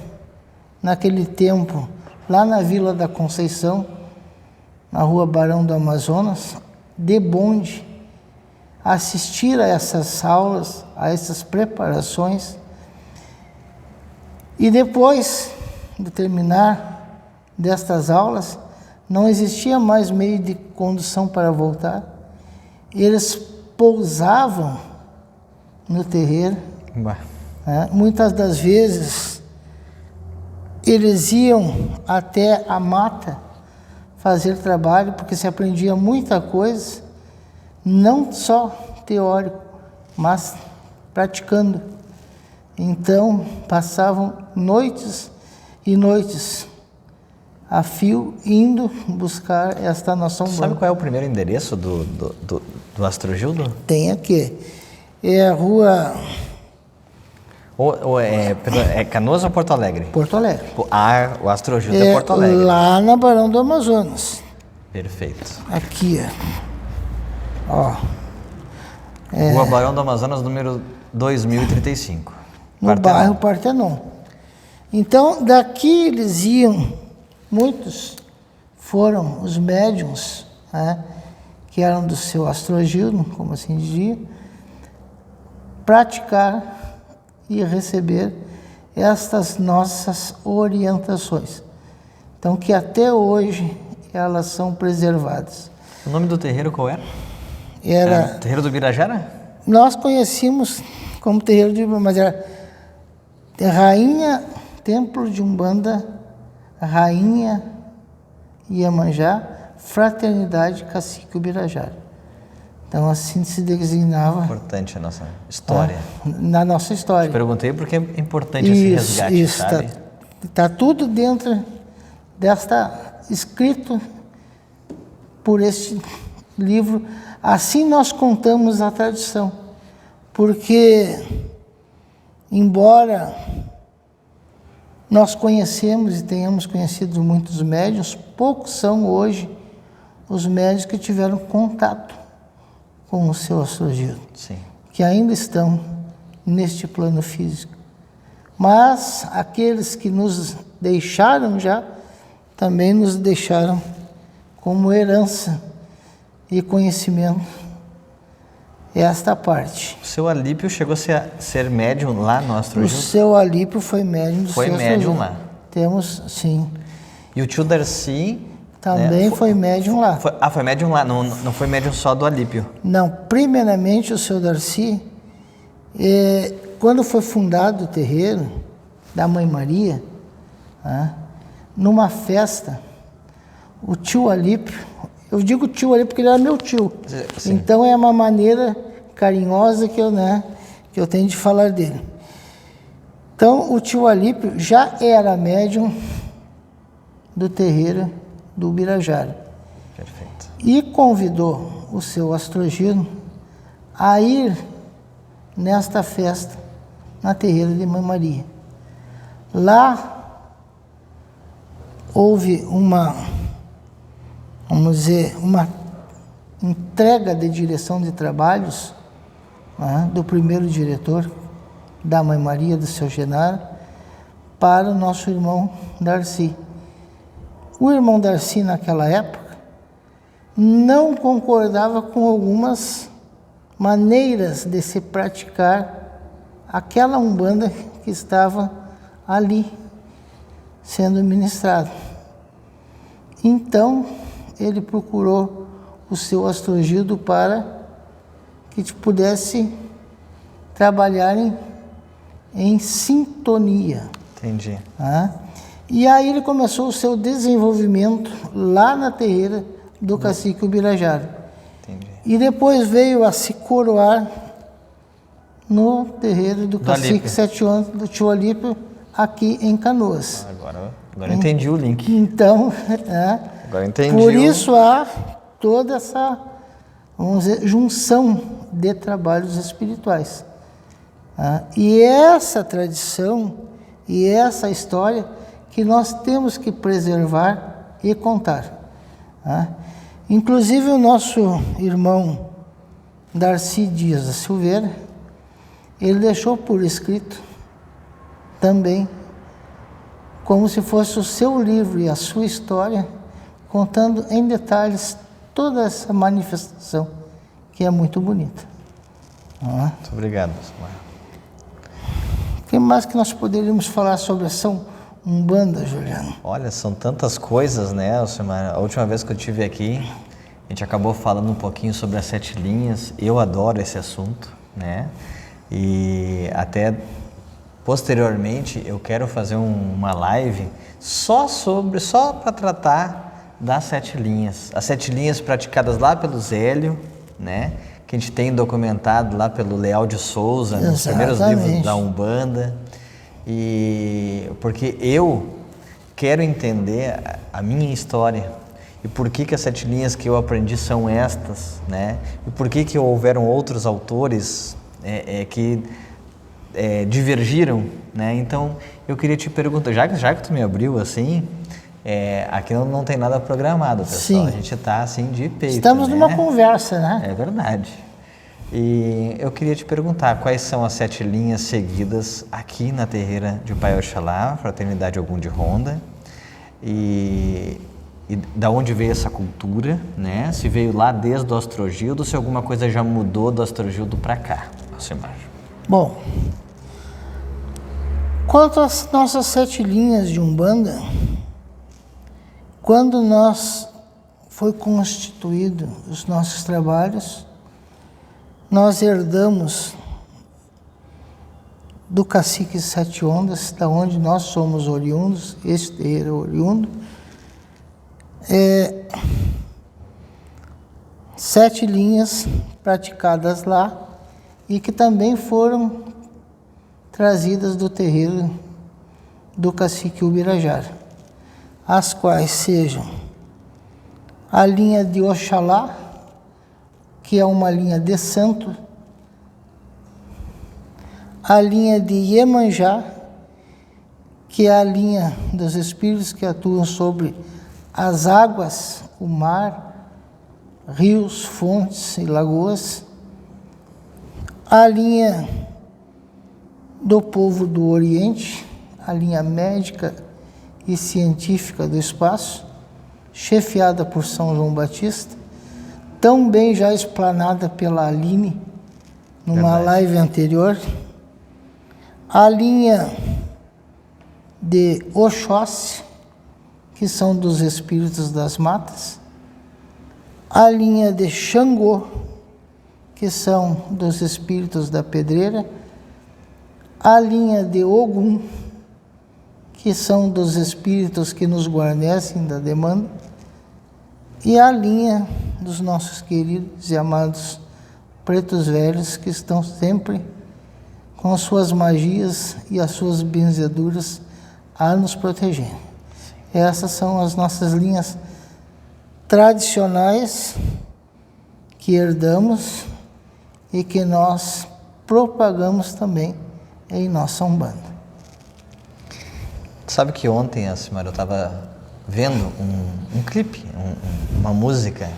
naquele tempo, lá na Vila da Conceição, na rua Barão do Amazonas, de bonde, assistir a essas aulas, a essas preparações, E depois de terminar destas aulas, não existia mais meio de condução para voltar. Eles pousavam no terreiro. Muitas das vezes eles iam até a mata fazer trabalho, porque se aprendia muita coisa, não só teórico, mas praticando. Então passavam noites e noites a fio indo buscar esta noção. Sabe qual é o primeiro endereço do Astrogildo? Tem aqui. É a rua... É Canoas ou Porto Alegre? Porto Alegre. O Astrogildo é Porto Alegre. Lá na Barão do Amazonas. Perfeito. Aqui, ó. Rua Barão do Amazonas, número 2035. No bairro Partenon. Então, daqui eles iam, muitos foram os médiuns, que eram do seu Astrogildo, como assim dizia, praticar e receber estas nossas orientações. Então, que até hoje elas são preservadas. O nome do terreiro qual era? Era Terreiro do Birajara? Nós conhecíamos como terreiro de Umbanda, mas era Rainha, Templo de Umbanda, Rainha Iemanjá, Fraternidade Cacique Ubirajara. Então, assim se designava. Importante a nossa história. Na nossa história. Te perguntei porque é importante esse resgate, sabe? Tá tudo dentro desta, escrito por este livro. Assim nós contamos a tradição. Porque, embora nós conhecemos e tenhamos conhecido muitos médiuns, poucos são hoje os médiuns que tiveram contato com o seu Astrogildo, que ainda estão neste plano físico. Mas aqueles que nos deixaram já, também nos deixaram como herança e conhecimento esta parte. O seu Alípio chegou a ser médium lá no Astrogildo? O seu Alípio foi médium do seu Astrogildo. Foi médium lá? Temos, sim. E o tio Darcy... Também foi médium lá. Foi médium lá, não foi médium só do Alípio? Não, primeiramente o seu Darcy, quando foi fundado o terreiro da Mãe Maria, numa festa, o tio Alípio, eu digo tio Alípio porque ele era meu tio, então é uma maneira carinhosa que eu tenho de falar dele. Então o tio Alípio já era médium do terreiro do Ubirajara. Perfeito. E convidou o seu Astrogildo a ir nesta festa na terreira de Mãe Maria. Lá houve uma entrega de direção de trabalhos do primeiro diretor da Mãe Maria, do seu Genaro, para o nosso irmão Darcy. O irmão Darcy, naquela época, não concordava com algumas maneiras de se praticar aquela Umbanda que estava ali sendo ministrado. Então, ele procurou o seu Astrogildo para que pudesse trabalhar em sintonia. Entendi. E aí ele começou o seu desenvolvimento lá na terreira do Cacique Ubirajara. Entendi. E depois veio a se coroar no terreiro do Cacique Sete Anos, do tio Alípio, aqui em Canoas. Agora eu entendi o link. Então, agora entendi. Por isso há toda essa, vamos dizer, junção de trabalhos espirituais. E essa tradição e essa história que nós temos que preservar e contar. Inclusive o nosso irmão Darcy Dias da Silveira, ele deixou por escrito também, como se fosse o seu livro e a sua história, contando em detalhes toda essa manifestação, que é muito bonita. Muito obrigado, Samuel. que mais que nós poderíamos falar sobre essa Umbanda, Juliano? Olha, são tantas coisas, né, Alcimar? A última vez que eu estive aqui, a gente acabou falando um pouquinho sobre as 7 linhas. Eu adoro esse assunto, né? E até posteriormente eu quero fazer uma live só para tratar das 7 linhas. As 7 linhas praticadas lá pelo Zélio, né? Que a gente tem documentado lá pelo Leal de Souza, nos primeiros livros da Umbanda. E porque eu quero entender a minha história e por que as 7 linhas que eu aprendi são estas, né? E por que houveram outros autores que divergiram, né? Então eu queria te perguntar, já que tu me abriu assim, aqui não tem nada programado, pessoal. Sim. A gente está assim de peito. Estamos numa conversa, né? É verdade. E eu queria te perguntar quais são as 7 linhas seguidas aqui na terreira de Pai Oxalá, Fraternidade Ogum de Ronda, e da onde veio essa cultura, né? Se veio lá desde o Astrogildo, se alguma coisa já mudou do Astrogildo para cá, Alcimar. Bom, quanto às nossas 7 linhas de Umbanda, quando foi constituído os nossos trabalhos, nós herdamos do cacique 7 Ondas, da onde nós somos oriundos, esse terreiro é oriundo, 7 linhas praticadas lá e que também foram trazidas do terreiro do cacique Ubirajara, as quais sejam a linha de Oxalá, que é uma linha de santo, a linha de Iemanjá, que é a linha dos espíritos que atuam sobre as águas, o mar, rios, fontes e lagoas, a linha do povo do Oriente, a linha médica e científica do espaço, chefiada por São João Batista, tão bem já explanada pela Aline numa live anterior, a linha de Oxóssi, que são dos espíritos das matas, a linha de Xangô, que são dos espíritos da pedreira, a linha de Ogum, que são dos espíritos que nos guarnecem da demanda, e a linha dos nossos queridos e amados pretos velhos, que estão sempre com as suas magias e as suas benzeduras a nos proteger. Essas são as nossas linhas tradicionais que herdamos e que nós propagamos também em nossa Umbanda. Sabe que ontem, Alcimar, eu estava vendo um clipe, uma música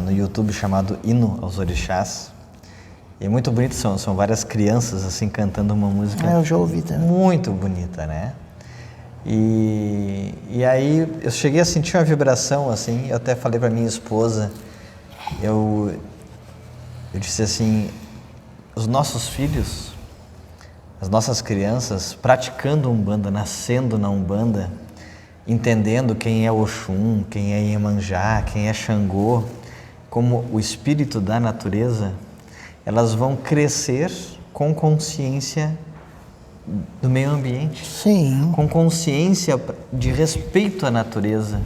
no YouTube chamado Hino aos Orixás. E é muito bonito, são várias crianças assim cantando uma música. Eu já ouvi também. Muito bonita, né? E aí eu cheguei a sentir uma vibração assim, eu até falei para minha esposa, eu disse assim, os nossos filhos, as nossas crianças praticando Umbanda, nascendo na Umbanda, entendendo quem é Oxum, quem é Iemanjá, quem é Xangô, como o espírito da natureza, elas vão crescer com consciência do meio ambiente. Sim. Com consciência de respeito à natureza.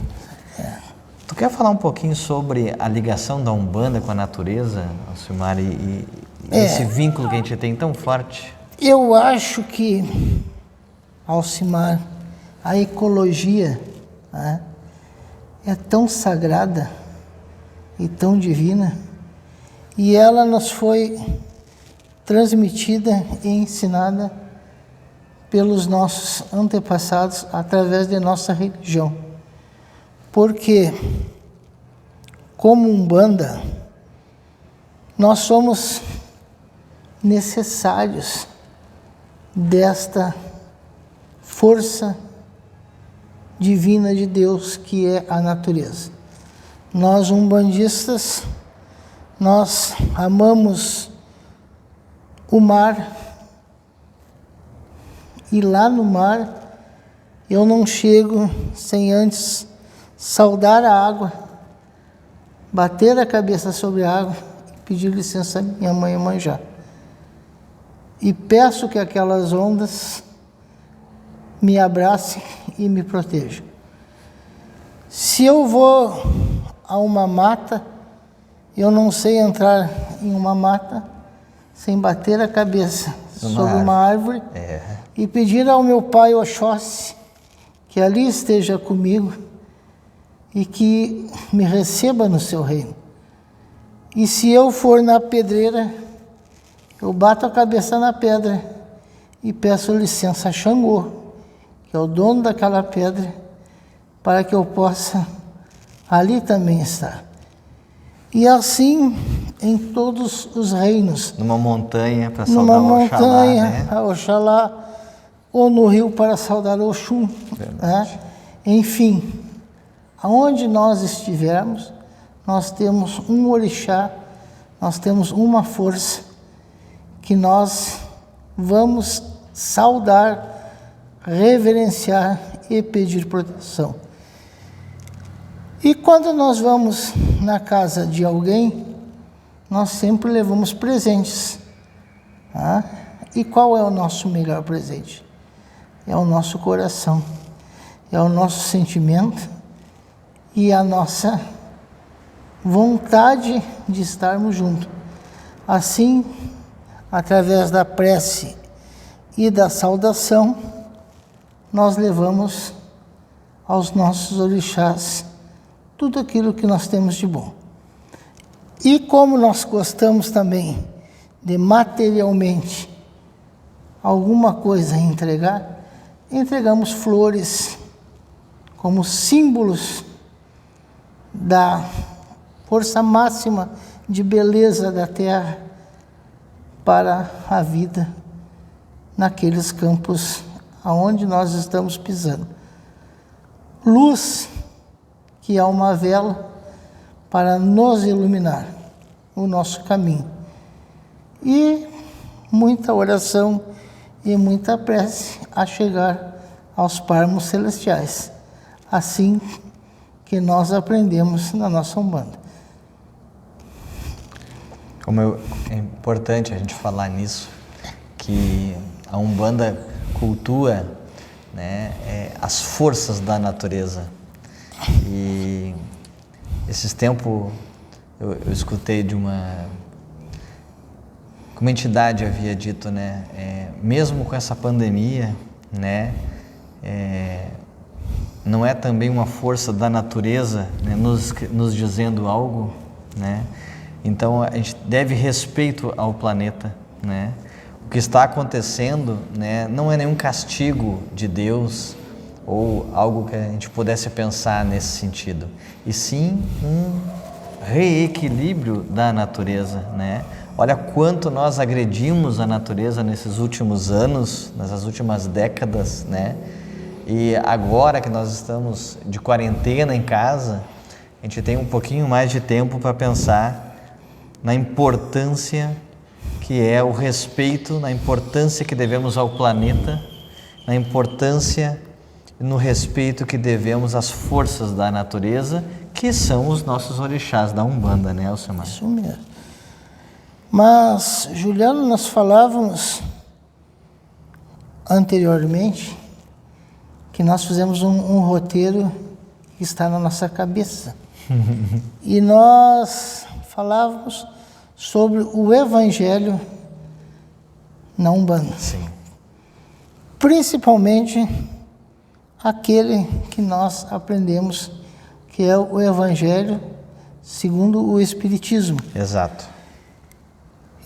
Tu quer falar um pouquinho sobre a ligação da Umbanda com a natureza, Alcimar, e esse vínculo que a gente tem tão forte? Eu acho que, Alcimar, a ecologia, né, é tão sagrada e tão divina, e ela nos foi transmitida e ensinada pelos nossos antepassados através de nossa religião. Porque, como Umbanda, nós somos necessários desta força divina de Deus que é a natureza. Nós, umbandistas, nós amamos o mar, ir lá no mar, eu não chego sem antes saudar a água, bater a cabeça sobre a água e pedir licença à minha mãe Iemanjá. E peço que aquelas ondas me abracem e me protejam. Se eu vou a uma mata, eu não sei entrar em uma mata sem bater a cabeça sobre uma árvore e pedir ao meu pai Oxóssi que ali esteja comigo e que me receba no seu reino. E se eu for na pedreira, eu bato a cabeça na pedra e peço licença a Xangô, que é o dono daquela pedra, para que eu possa ali também estar. E assim em todos os reinos. Numa montanha para saudar o Oxalá, né? A Oxalá, ou no rio para saudar o Oxum. Né? Enfim, aonde nós estivermos, nós temos um orixá, nós temos uma força que nós vamos saudar, reverenciar e pedir proteção. E quando nós vamos na casa de alguém, nós sempre levamos presentes. Tá? E qual é o nosso melhor presente? É o nosso coração, é o nosso sentimento e a nossa vontade de estarmos juntos. Assim, através da prece e da saudação, nós levamos aos nossos orixás tudo aquilo que nós temos de bom. E como nós gostamos também de materialmente alguma coisa entregar, entregamos flores como símbolos da força máxima de beleza da terra para a vida naqueles campos aonde nós estamos pisando. Luz, que é uma vela para nos iluminar o nosso caminho. E muita oração e muita prece a chegar aos parmos celestiais. Assim que nós aprendemos na nossa Umbanda. É importante a gente falar nisso, que a Umbanda cultua, né, as forças da natureza. E esses tempos eu escutei de uma entidade havia dito, né, mesmo com essa pandemia, né, não é também uma força da natureza, né, nos dizendo algo, né? Então a gente deve respeito ao planeta, né? O que está acontecendo, né, não é nenhum castigo de Deus ou algo que a gente pudesse pensar nesse sentido, e sim um reequilíbrio da natureza, né? Olha quanto nós agredimos a natureza nesses últimos anos, nessas últimas décadas, né? E agora que nós estamos de quarentena em casa, a gente tem um pouquinho mais de tempo para pensar na importância que é o respeito, na importância que devemos ao planeta, na importância e no respeito que devemos às forças da natureza, que são os nossos orixás da Umbanda, né, Alcemar? Isso mesmo. Mas, Juliano, nós falávamos anteriormente que nós fizemos um roteiro que está na nossa cabeça. E nós falávamos sobre o Evangelho na Umbanda. Sim. Principalmente aquele que nós aprendemos, que é o Evangelho segundo o Espiritismo. Exato.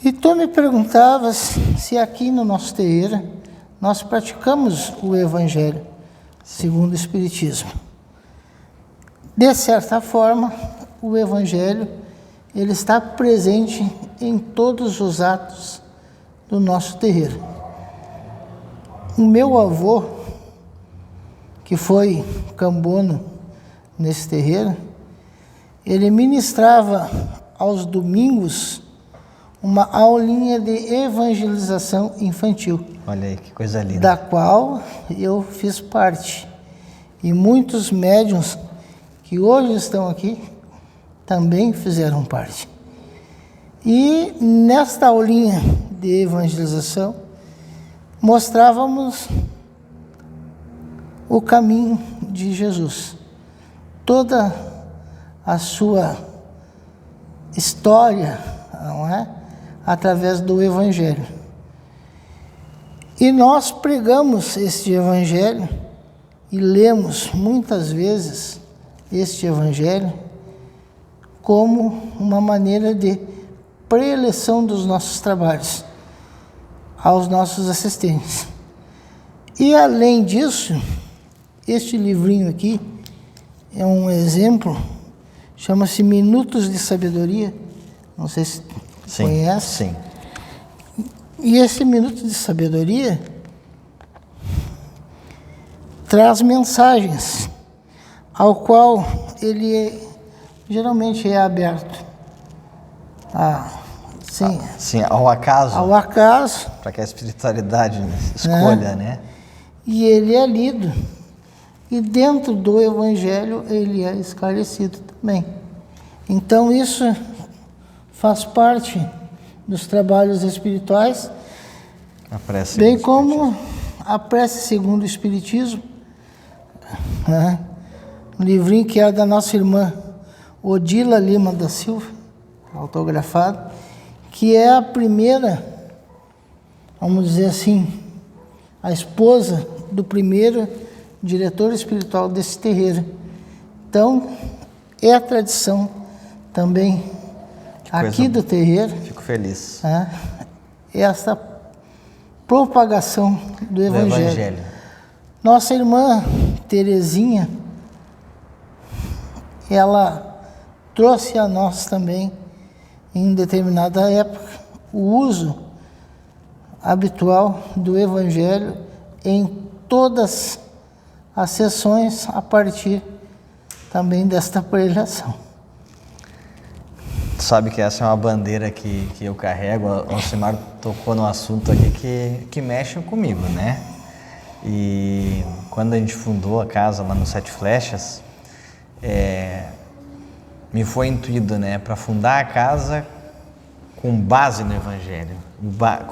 E tu me perguntavas se aqui no nosso terreiro nós praticamos o Evangelho segundo o Espiritismo. De certa forma, o Evangelho ele está presente em todos os atos do nosso terreiro. O meu avô, que foi cambono nesse terreiro, ele ministrava aos domingos uma aulinha de evangelização infantil, Olha aí, que coisa linda. da qual eu fiz parte. E muitos médiuns que hoje estão aqui também fizeram parte. E nesta aulinha de evangelização, mostrávamos o caminho de Jesus, toda a sua história, não é? Através do Evangelho. E nós pregamos este Evangelho e lemos muitas vezes este Evangelho como uma maneira de preleção dos nossos trabalhos aos nossos assistentes. E além disso, este livrinho aqui é um exemplo, chama-se Minutos de Sabedoria, não sei se conhece. Sim. E esse Minuto de Sabedoria traz mensagens, ao qual ele geralmente é aberto Sim, ao acaso, ao acaso, para que a espiritualidade escolha, né? E ele é lido. E dentro do Evangelho ele é esclarecido também. Então isso faz parte dos trabalhos espirituais, A prece bem do como a prece segundo o Espiritismo, né? Um livrinho que é da nossa irmã Odila Lima da Silva, autografado, que é a primeira, vamos dizer assim, a esposa do primeiro diretor espiritual desse terreiro. Então, é a tradição também aqui do terreiro. Fico feliz. Essa propagação do Evangelho. Nossa irmã Terezinha, ela trouxe a nós também, em determinada época, o uso habitual do Evangelho em todas as sessões, a partir também desta preleção. Sabe que essa é uma bandeira que eu carrego. O Alcimar tocou no assunto aqui que mexe comigo, né? E quando a gente fundou a casa lá no Sete Flechas, me foi intuído, né, para fundar a casa com base no Evangelho.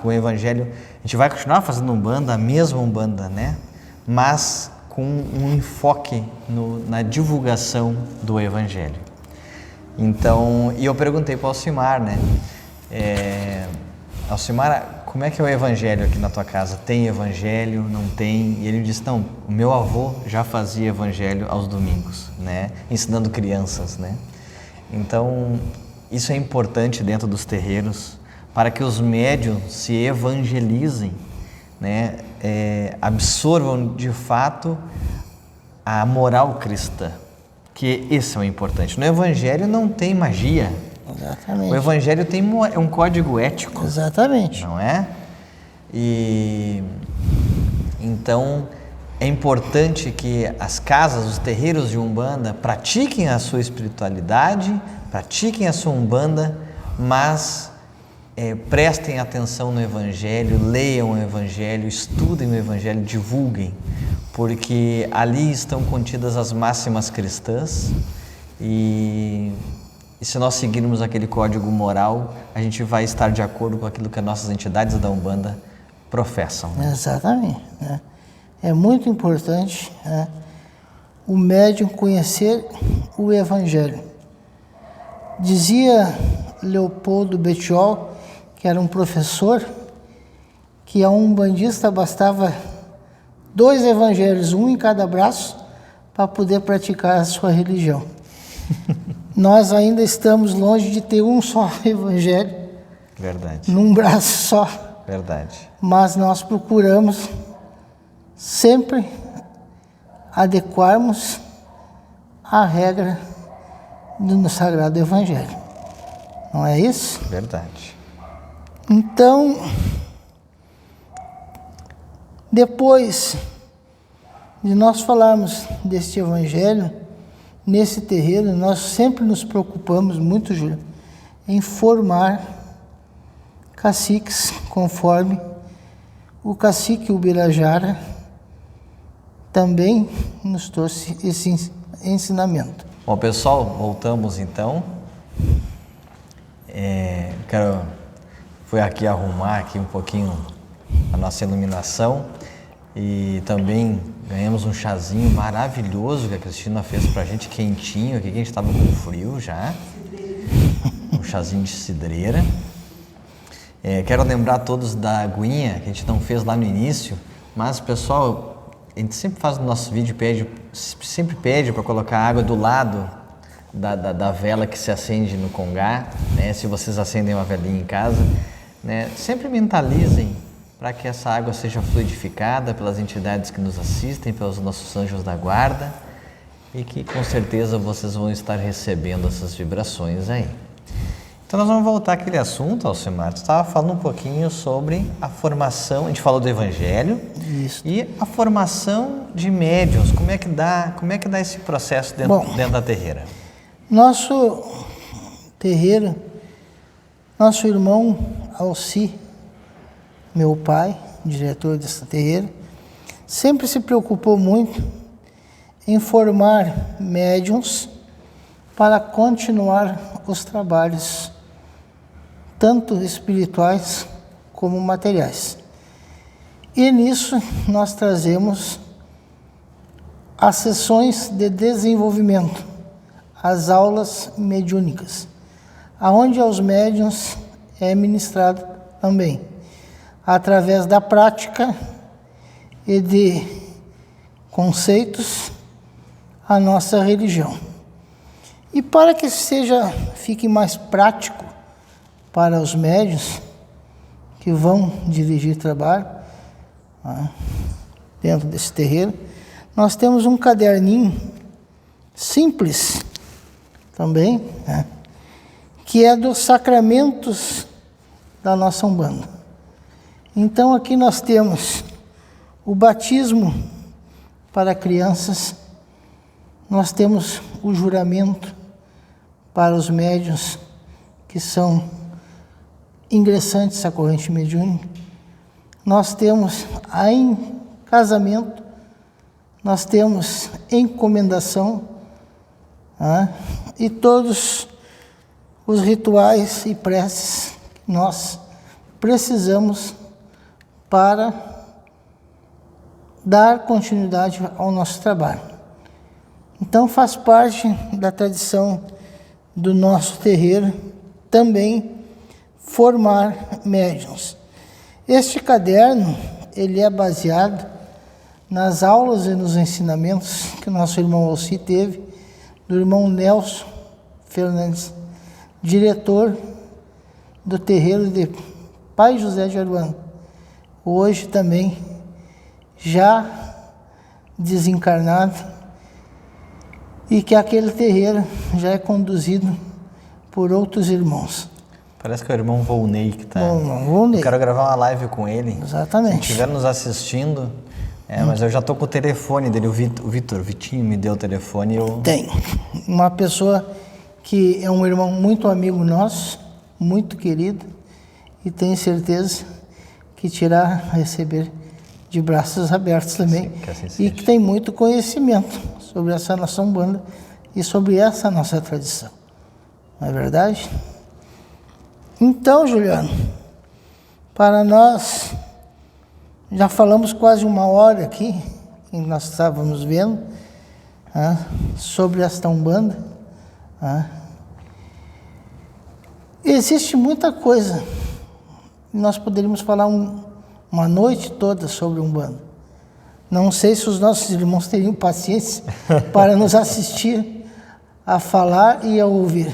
Com o Evangelho, a gente vai continuar fazendo Umbanda, a mesma Umbanda, né? Mas com um enfoque na divulgação do Evangelho. Então, e eu perguntei para o Alcimar, né? Alcimar, como é que é o Evangelho aqui na tua casa? Tem Evangelho? Não tem? E ele disse, não, o meu avô já fazia Evangelho aos domingos, né? Ensinando crianças, né? Então, isso é importante dentro dos terreiros, para que os médiuns se evangelizem, né? Absorvam de fato a moral cristã, que esse é o importante. No Evangelho não tem magia. Exatamente. O Evangelho tem um código ético. Exatamente. Não é? E então é importante que as casas, os terreiros de Umbanda pratiquem a sua espiritualidade, pratiquem a sua Umbanda, mas prestem atenção no Evangelho, leiam o Evangelho, estudem o Evangelho, divulguem, porque ali estão contidas as máximas cristãs e se nós seguirmos aquele código moral, a gente vai estar de acordo com aquilo que as nossas entidades da Umbanda professam. Né? Exatamente. Né? É muito importante, né, o médium conhecer o Evangelho. Dizia Leopoldo Bettiol, que era um professor, que a um umbandista bastava 2 evangelhos, um em cada braço, para poder praticar a sua religião. Nós ainda estamos longe de ter um só evangelho. Verdade. Num braço só. Verdade. Mas nós procuramos sempre adequarmos a regra do Sagrado Evangelho. Não é isso? Verdade. Então, depois de nós falarmos deste Evangelho, nesse terreiro, nós sempre nos preocupamos muito, Júlio, em formar caciques, conforme o cacique Ubirajara também nos trouxe esse ensinamento. Bom, pessoal, voltamos então. Fui aqui arrumar aqui um pouquinho a nossa iluminação e também ganhamos um chazinho maravilhoso que a Cristina fez pra gente, quentinho, aqui que a gente estava com frio já. Um chazinho de cidreira. Quero lembrar a todos da aguinha que a gente não fez lá no início, mas pessoal, a gente sempre faz no nosso vídeo, sempre pede para colocar água do lado da vela que se acende no congá, né? Se vocês acendem uma velinha em casa, né? Sempre mentalizem para que essa água seja fluidificada pelas entidades que nos assistem, pelos nossos anjos da guarda, e que com certeza vocês vão estar recebendo essas vibrações aí. Então nós vamos voltar àquele assunto, Alcimar. Tu estava falando um pouquinho sobre a formação, a gente falou do Evangelho. Isso. E a formação de médiuns, como é que dá esse processo dentro da terreira? Nosso terreiro, nosso irmão Alci, meu pai, diretor dessa terreira, sempre se preocupou muito em formar médiuns para continuar os trabalhos, tanto espirituais como materiais. E nisso nós trazemos as sessões de desenvolvimento, as aulas mediúnicas, aonde aos médiuns é ministrado também, através da prática e de conceitos, a nossa religião. E para que fique mais prático para os médiuns que vão dirigir trabalho dentro desse terreiro, nós temos um caderninho simples também, que é dos sacramentos da nossa Umbanda. Então aqui nós temos o batismo para crianças, nós temos o juramento para os médiuns que são ingressantes à corrente mediúnica, nós temos em casamento, nós temos encomendação, e todos os rituais e preces que nós precisamos para dar continuidade ao nosso trabalho. Então faz parte da tradição do nosso terreiro também formar médiuns. Este caderno, ele é baseado nas aulas e nos ensinamentos que nosso irmão Alci teve, do irmão Nelson Fernandes, diretor do terreiro de Pai José de Aruanda, hoje também já desencarnado, e que aquele terreiro já é conduzido por outros irmãos. Parece que é o irmão Volney que está. Volney. Eu quero gravar uma live com ele. Exatamente. Se estiver nos assistindo, mas eu já estou com o telefone dele, o Vitinho me deu o telefone. Tem uma pessoa que é um irmão muito amigo nosso, muito querido, e tenho certeza que te irá receber de braços abertos também, que assim seja. E que tem muito conhecimento sobre essa nossa Umbanda e sobre essa nossa tradição. Não é verdade? Então, Juliano, para nós, já falamos quase 1 hora aqui, que nós estávamos vendo, sobre esta Umbanda. Existe muita coisa. Nós poderíamos falar uma noite toda sobre Umbanda. Não sei se os nossos irmãos teriam paciência para nos assistir a falar e a ouvir.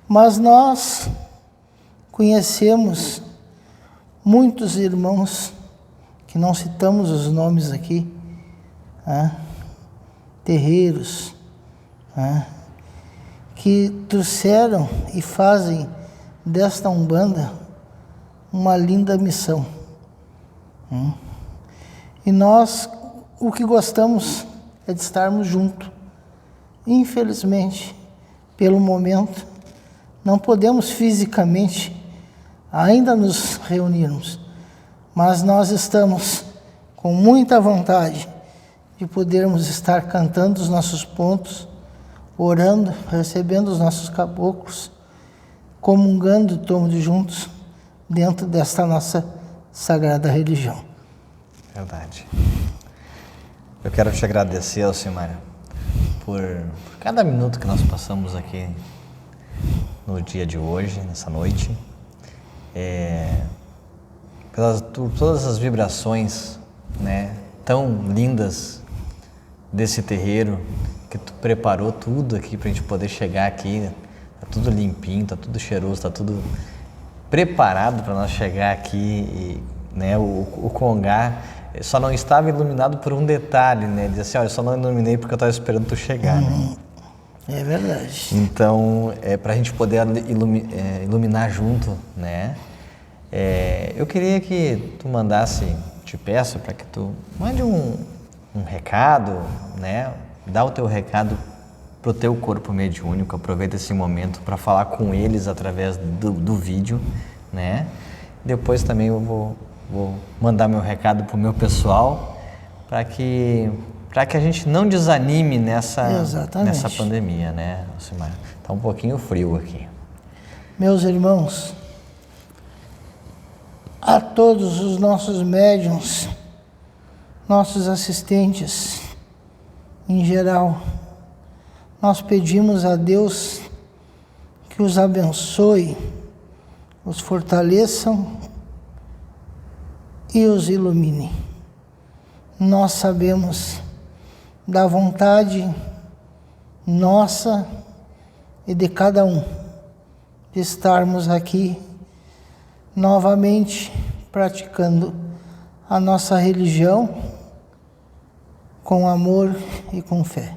Mas nós conhecemos muitos irmãos, que não citamos os nomes aqui, terreiros, que trouxeram e fazem desta Umbanda uma linda missão. E nós, o que gostamos é de estarmos juntos. Infelizmente, pelo momento, não podemos fisicamente ainda nos reunirmos, mas nós estamos com muita vontade de podermos estar cantando os nossos pontos, orando, recebendo os nossos caboclos, comungando todos juntos dentro desta nossa sagrada religião. Verdade. Eu quero te agradecer, Alcimar, por cada minuto que nós passamos aqui no dia de hoje, nessa noite, por todas as vibrações, né, tão lindas desse terreiro, que tu preparou tudo aqui para a gente poder chegar aqui. Tá tudo limpinho, tá tudo cheiroso, tá tudo preparado para nós chegar aqui. E, né, o congá só não estava iluminado por um detalhe, né? Ele disse assim, olha, eu só não iluminei porque eu estava esperando tu chegar, né? É verdade. Então, para a gente poder iluminar junto, né? Eu queria que tu mandasse, te peço para que tu mande um recado, né? Dá o teu recado pro teu corpo mediúnico, aproveita esse momento para falar com eles através do vídeo, né? Depois também eu vou mandar meu recado pro meu pessoal para que a gente não desanime nessa pandemia, né, Alcimar? Tá um pouquinho frio aqui. Meus irmãos, a todos os nossos médiuns, nossos assistentes, em geral, nós pedimos a Deus que os abençoe, os fortaleçam e os ilumine. Nós sabemos da vontade nossa e de cada um de estarmos aqui novamente praticando a nossa religião com amor e com fé.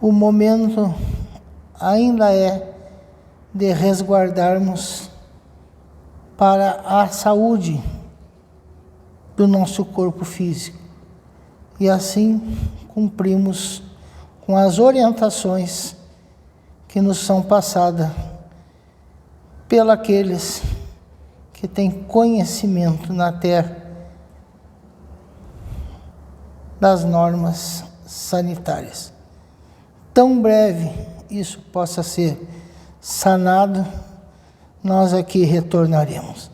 O momento ainda é de resguardarmos para a saúde do nosso corpo físico e assim cumprimos com as orientações que nos são passadas pelos que têm conhecimento na Terra das normas sanitárias. Tão breve isso possa ser sanado, nós aqui retornaremos.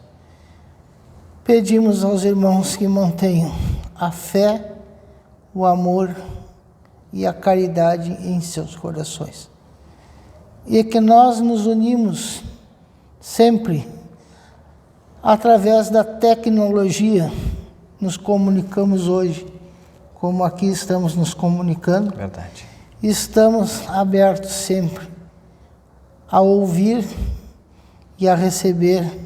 Pedimos aos irmãos que mantenham a fé, o amor e a caridade em seus corações. E que nós nos unimos sempre através da tecnologia, nos comunicamos hoje, como aqui estamos nos comunicando. Verdade. Estamos abertos sempre a ouvir e a receber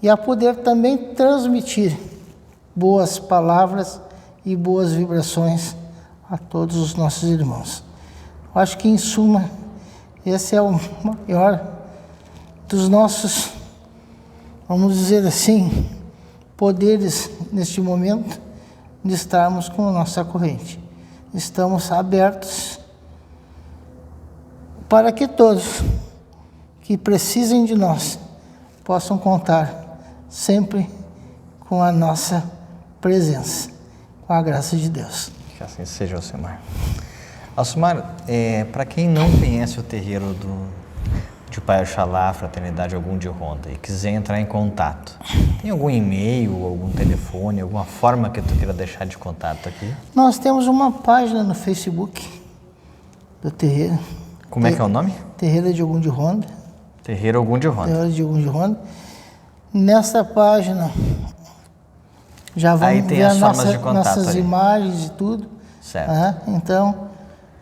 e a poder também transmitir boas palavras e boas vibrações a todos os nossos irmãos. Eu acho que, em suma, esse é o maior dos nossos, vamos dizer assim, poderes neste momento de estarmos com a nossa corrente. Estamos abertos para que todos que precisem de nós possam contar sempre com a nossa presença, com a graça de Deus. Que assim seja, Alcimar. Alcimar, para quem não conhece o terreiro de Pai Oxalá, Fraternidade Ogum de Ronda, e quiser entrar em contato, tem algum e-mail, algum telefone, alguma forma que tu queira deixar de contato aqui? Nós temos uma página no Facebook do terreiro. Como é que é o nome? Terreiro de Ogum de Ronda. Terreiro Ogum de Ronda. Terreiro de Ogum de Ronda. Nessa página já vamos ver as nossas imagens e tudo. Certo. Então,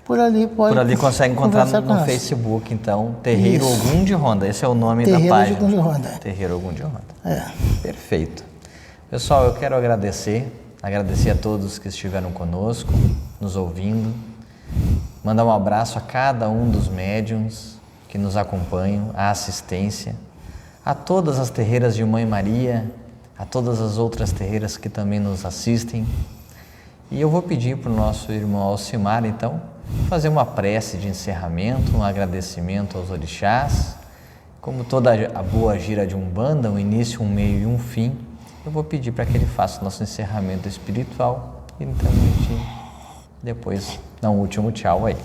por ali pode... Por ali consegue encontrar no Facebook, então, Terreiro Ogum de Ronda. Esse é o nome da página. Terreiro Ogum de Ronda. Terreiro Ogum de Ronda. Perfeito. Pessoal, eu quero agradecer a todos que estiveram conosco, nos ouvindo. Mandar um abraço a cada um dos médiuns que nos acompanham, a assistência, a todas as terreiras de Mãe Maria, a todas as outras terreiras que também nos assistem. E eu vou pedir para o nosso irmão Alcimar, então, fazer uma prece de encerramento, um agradecimento aos orixás, como toda a boa gira de Umbanda, um início, um meio e um fim, eu vou pedir para que ele faça o nosso encerramento espiritual e então a gente depois dá um último tchau aí.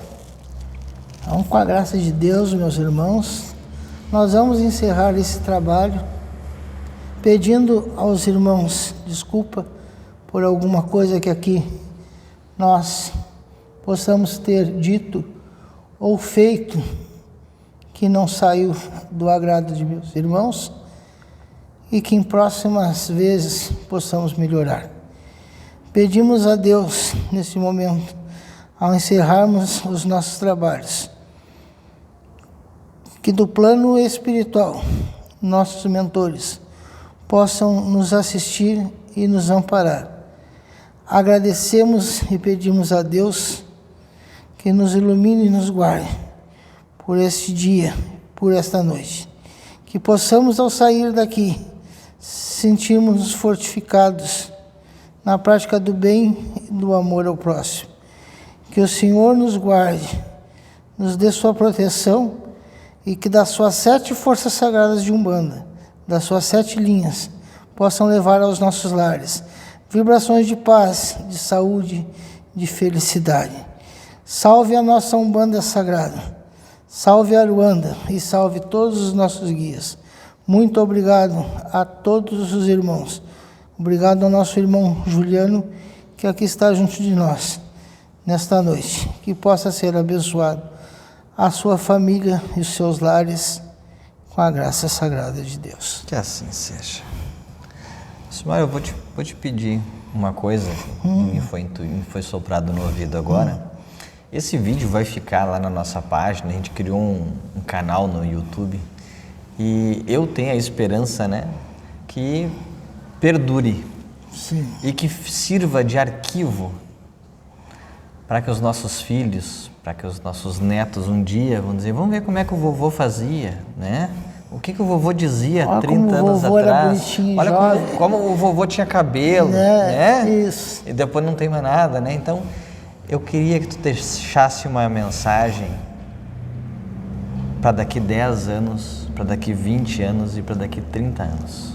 Então, com a graça de Deus, meus irmãos, nós vamos encerrar esse trabalho pedindo aos irmãos desculpa por alguma coisa que aqui nós possamos ter dito ou feito que não saiu do agrado de meus irmãos e que em próximas vezes possamos melhorar. Pedimos a Deus, nesse momento, ao encerrarmos os nossos trabalhos, que do plano espiritual, nossos mentores possam nos assistir e nos amparar. Agradecemos e pedimos a Deus que nos ilumine e nos guarde por este dia, por esta noite. Que possamos, ao sair daqui, sentirmos-nos fortificados na prática do bem e do amor ao próximo. Que o Senhor nos guarde, nos dê sua proteção e que das suas 7 forças sagradas de Umbanda, das suas 7 linhas, possam levar aos nossos lares vibrações de paz, de saúde, de felicidade. Salve a nossa Umbanda sagrada, salve a Aruanda e salve todos os nossos guias. Muito obrigado a todos os irmãos. Obrigado ao nosso irmão Juliano, que aqui está junto de nós nesta noite. Que possa ser abençoado a sua família e os seus lares com a graça sagrada de Deus. Que assim seja. Simar, eu vou te pedir uma coisa que me foi soprado no ouvido agora. Esse vídeo vai ficar lá na nossa página, a gente criou um canal no YouTube e eu tenho a esperança, né, que perdure. Sim. E que sirva de arquivo para que os nossos filhos, para que os nossos netos um dia vão dizer, vamos ver como é que o vovô fazia, né? O que o vovô dizia há 30 anos atrás. Olha como o vovô tinha cabelo, né? Isso. E depois não tem mais nada, né? Então, eu queria que tu deixasse uma mensagem para daqui 10 anos, para daqui 20 anos e para daqui 30 anos.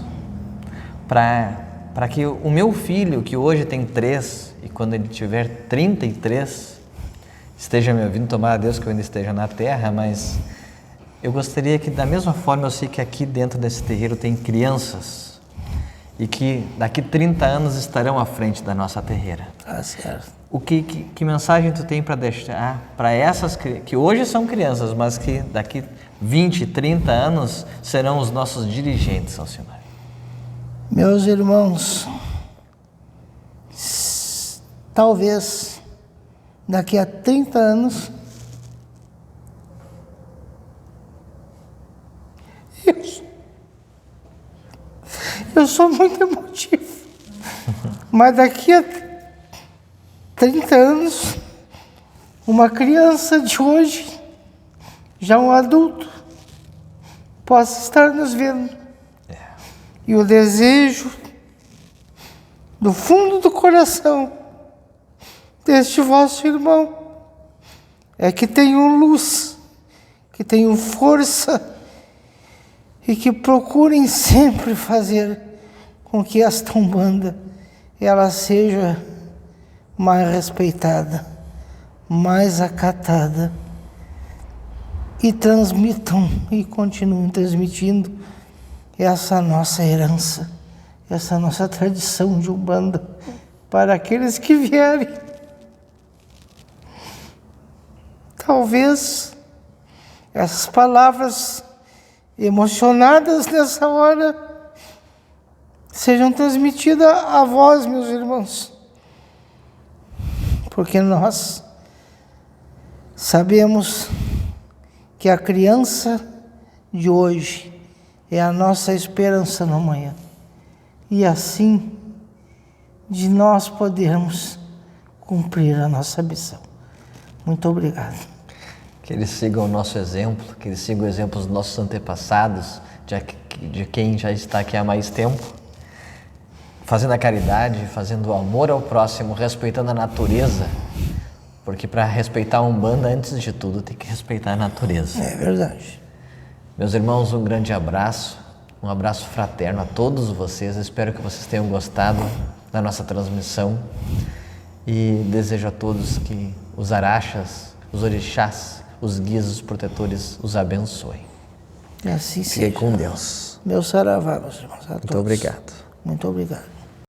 Para que o meu filho, que hoje tem 3, e quando ele tiver 33, esteja me ouvindo, tomara a Deus que eu ainda esteja na terra, mas eu gostaria que, da mesma forma, eu sei que aqui dentro desse terreiro tem crianças e que daqui 30 anos estarão à frente da nossa terreira. Tá certo. Que mensagem tu tem para deixar para essas que hoje são crianças, mas que daqui 20, 30 anos serão os nossos dirigentes, Alcimar? Meus irmãos, talvez daqui a 30 anos eu sou muito emotivo, mas daqui a 30 anos uma criança de hoje, já um adulto, possa estar nos vendo. E o desejo do fundo do coração deste vosso irmão é que tenham luz, que tenham força e que procurem sempre fazer com que esta Umbanda ela seja mais respeitada, mais acatada e transmitam e continuem transmitindo essa nossa herança, essa nossa tradição de Umbanda para aqueles que vierem. Talvez essas palavras emocionadas nessa hora sejam transmitidas a vós, meus irmãos, porque nós sabemos que a criança de hoje é a nossa esperança no amanhã. E assim, de nós podermos cumprir a nossa missão. Muito obrigado. Que eles sigam o nosso exemplo, que eles sigam o exemplo dos nossos antepassados, de quem já está aqui há mais tempo, fazendo a caridade, fazendo o amor ao próximo, respeitando a natureza, porque para respeitar a Umbanda, antes de tudo, tem que respeitar a natureza. É verdade. Meus irmãos, um grande abraço, um abraço fraterno a todos vocês. Eu espero que vocês tenham gostado da nossa transmissão e desejo a todos que os araxas, os orixás, os guias, os protetores os abençoem. E assim Fiquem seja. com Deus. Meu saravá, meus irmãos. Muito obrigado. Muito obrigado.